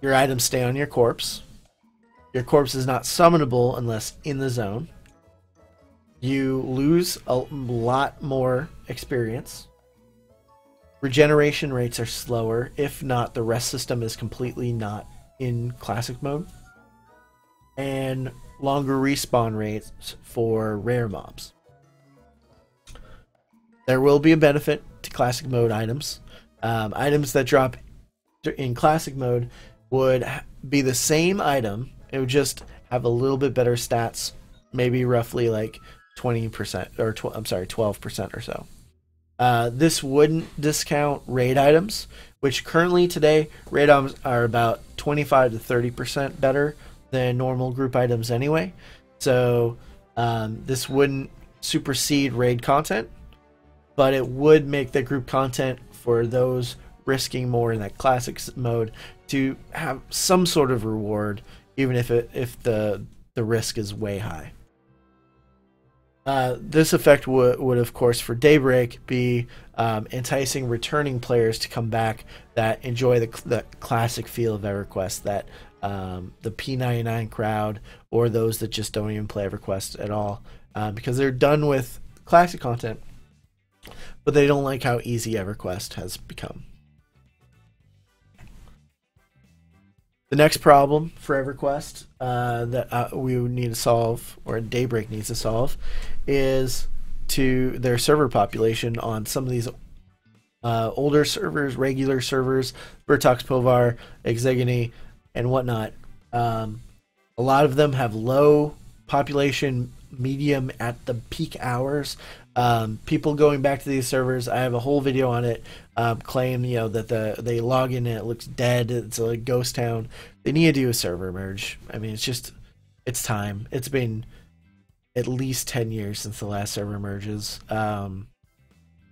your items stay on your corpse. Your corpse is not summonable unless in the zone. You lose a lot more experience. Regeneration rates are slower. If not, the rest system is completely not in classic mode. And longer respawn rates for rare mobs. There will be a benefit to classic mode items. Items that drop in classic mode would be the same item. It would just have a little bit better stats, maybe roughly like 20% or 12% or so. This wouldn't discount raid items, which currently today raid items are about 25 to 30% better than normal group items anyway. So this wouldn't supersede raid content, but it would make the group content for those risking more in that classic mode to have some sort of reward, even if the risk is way high. This effect would of course for Daybreak be enticing returning players to come back that enjoy the classic feel of EverQuest, that the P99 crowd, or those that just don't even play EverQuest at all, because they're done with classic content, but they don't like how easy EverQuest has become. The next problem for EverQuest that we need to solve, or Daybreak needs to solve, is to their server population on some of these older servers, regular servers, Bertox Povar, Exegony, and whatnot. A lot of them have low population, medium at the peak hours. People going back to these servers, I have a whole video on it, claim that they log in and it looks dead, it's a ghost town. They need to do a server merge. I mean, it's time. It's been at least 10 years since the last server merges.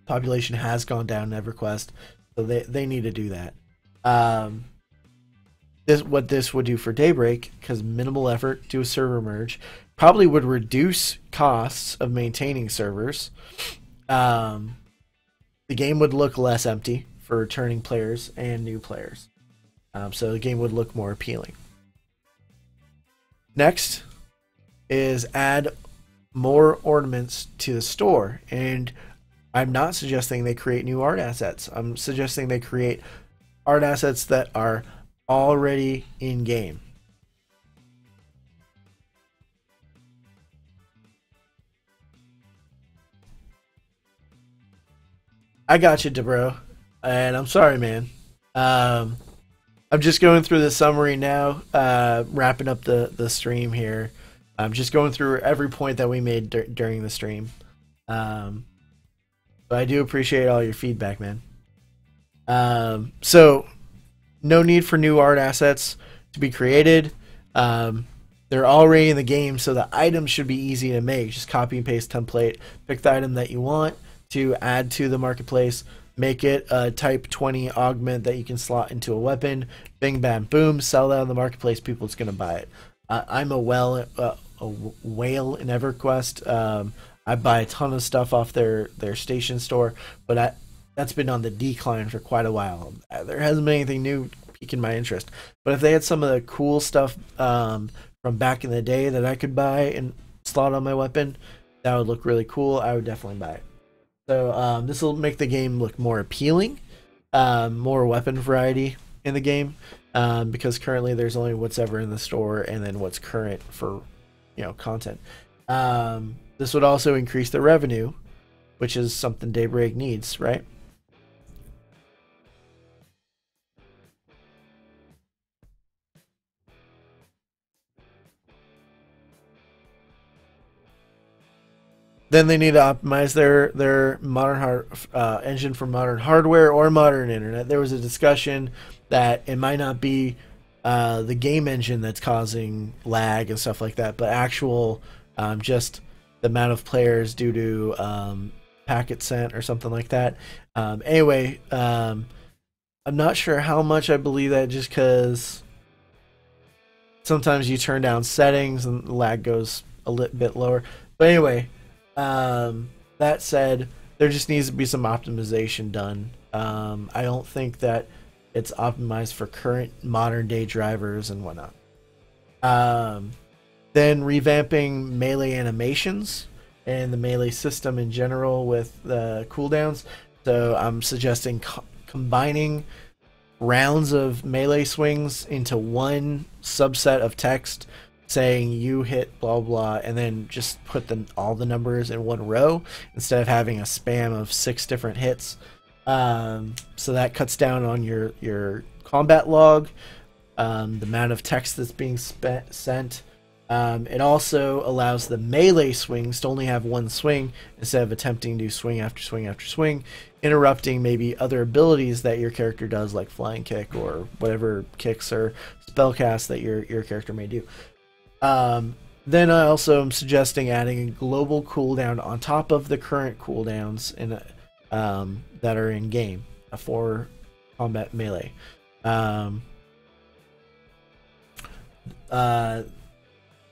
Population has gone down in EverQuest, so they need to do that. What this would do for Daybreak, because minimal effort, do a server merge, probably would reduce costs of maintaining servers. The game would look less empty for returning players and new players. So the game would look more appealing. Next is add more ornaments to the store. And I'm not suggesting they create new art assets. I'm suggesting they create art assets that are already in game. I got you, Debro, and I'm sorry, man. I'm just going through the summary now, wrapping up the stream here. I'm just going through every point that we made during the stream. But I do appreciate all your feedback, man. So, no need for new art assets to be created. They're already in the game, so the items should be easy to make. Just copy and paste template, pick the item that you want to add to the marketplace, make it a type 20 augment that you can slot into a weapon, bing bam boom, sell that on the marketplace, people's going to buy it. I'm a whale in EverQuest. I buy a ton of stuff off their station store, but that's been on the decline for quite a while. There hasn't been anything new piquing my interest. But if they had some of the cool stuff from back in the day that I could buy and slot on my weapon, that would look really cool. I would definitely buy it. So this will make the game look more appealing, more weapon variety in the game, because currently there's only what's ever in the store and then what's current for content. This would also increase the revenue, which is something Daybreak needs, right? Then they need to optimize their engine for modern hardware or modern internet. There was a discussion that it might not be the game engine that's causing lag and stuff like that, but actual just the amount of players due to packet sent or something like that. Anyway, I'm not sure how much I believe that, just because sometimes you turn down settings and the lag goes a little bit lower. But anyway, that said, there just needs to be some optimization done. I don't think that it's optimized for current modern day drivers and whatnot. Then revamping melee animations and the melee system in general with the cooldowns. So I'm suggesting combining rounds of melee swings into one subset of text saying you hit blah blah, and then just put all the numbers in one row instead of having a spam of 6 different hits. So that cuts down on your combat log, the amount of text that's being sent. It also allows the melee swings to only have one swing instead of attempting to do swing after swing after swing, interrupting maybe other abilities that your character does, like flying kick or whatever kicks or spellcasts that your character may do. Then I also am suggesting adding a global cooldown on top of the current cooldowns that are in game for combat melee.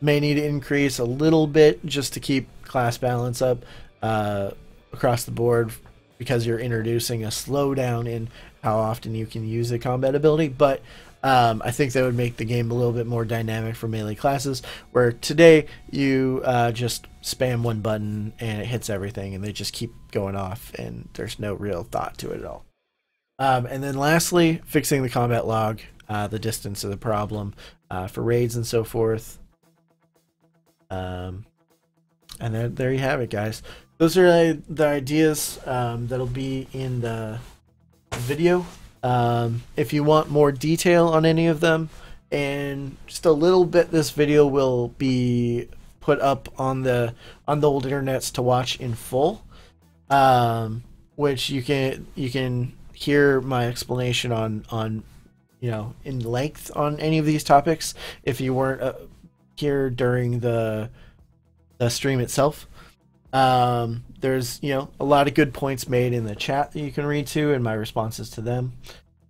May need to increase a little bit just to keep class balance up across the board, because you're introducing a slowdown in how often you can use a combat ability. But I think that would make the game a little bit more dynamic for melee classes, where today you just spam one button and it hits everything and they just keep going off and there's no real thought to it at all. And then lastly, fixing the combat log, the distance of the problem for raids and so forth. And then there you have it, guys. Those are the ideas that'll be in the video. If you want more detail on any of them, and just a little bit, this video will be put up on the old internets to watch in full, which you can hear my explanation on in length on any of these topics if you weren't here during the stream itself. There's a lot of good points made in the chat that you can read to and my responses to them.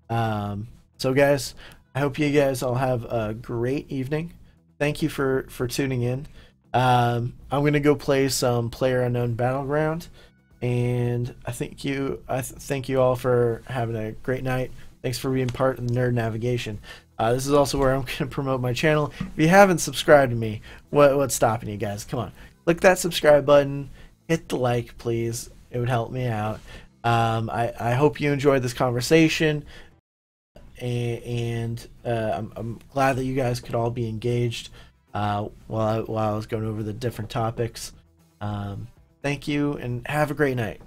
So guys, I hope you guys all have a great evening. Thank you for tuning in. I'm gonna go play some PlayerUnknown Battleground, and I thank you all for having a great night. Thanks for being part of the Nerd Navigation. This is also where I'm going to promote my channel. If you haven't subscribed to me, what's stopping you guys? Come on, click that subscribe button, hit the like, please. It would help me out. I hope you enjoyed this conversation, and I'm glad that you guys could all be engaged while I was going over the different topics. Thank you, and have a great night.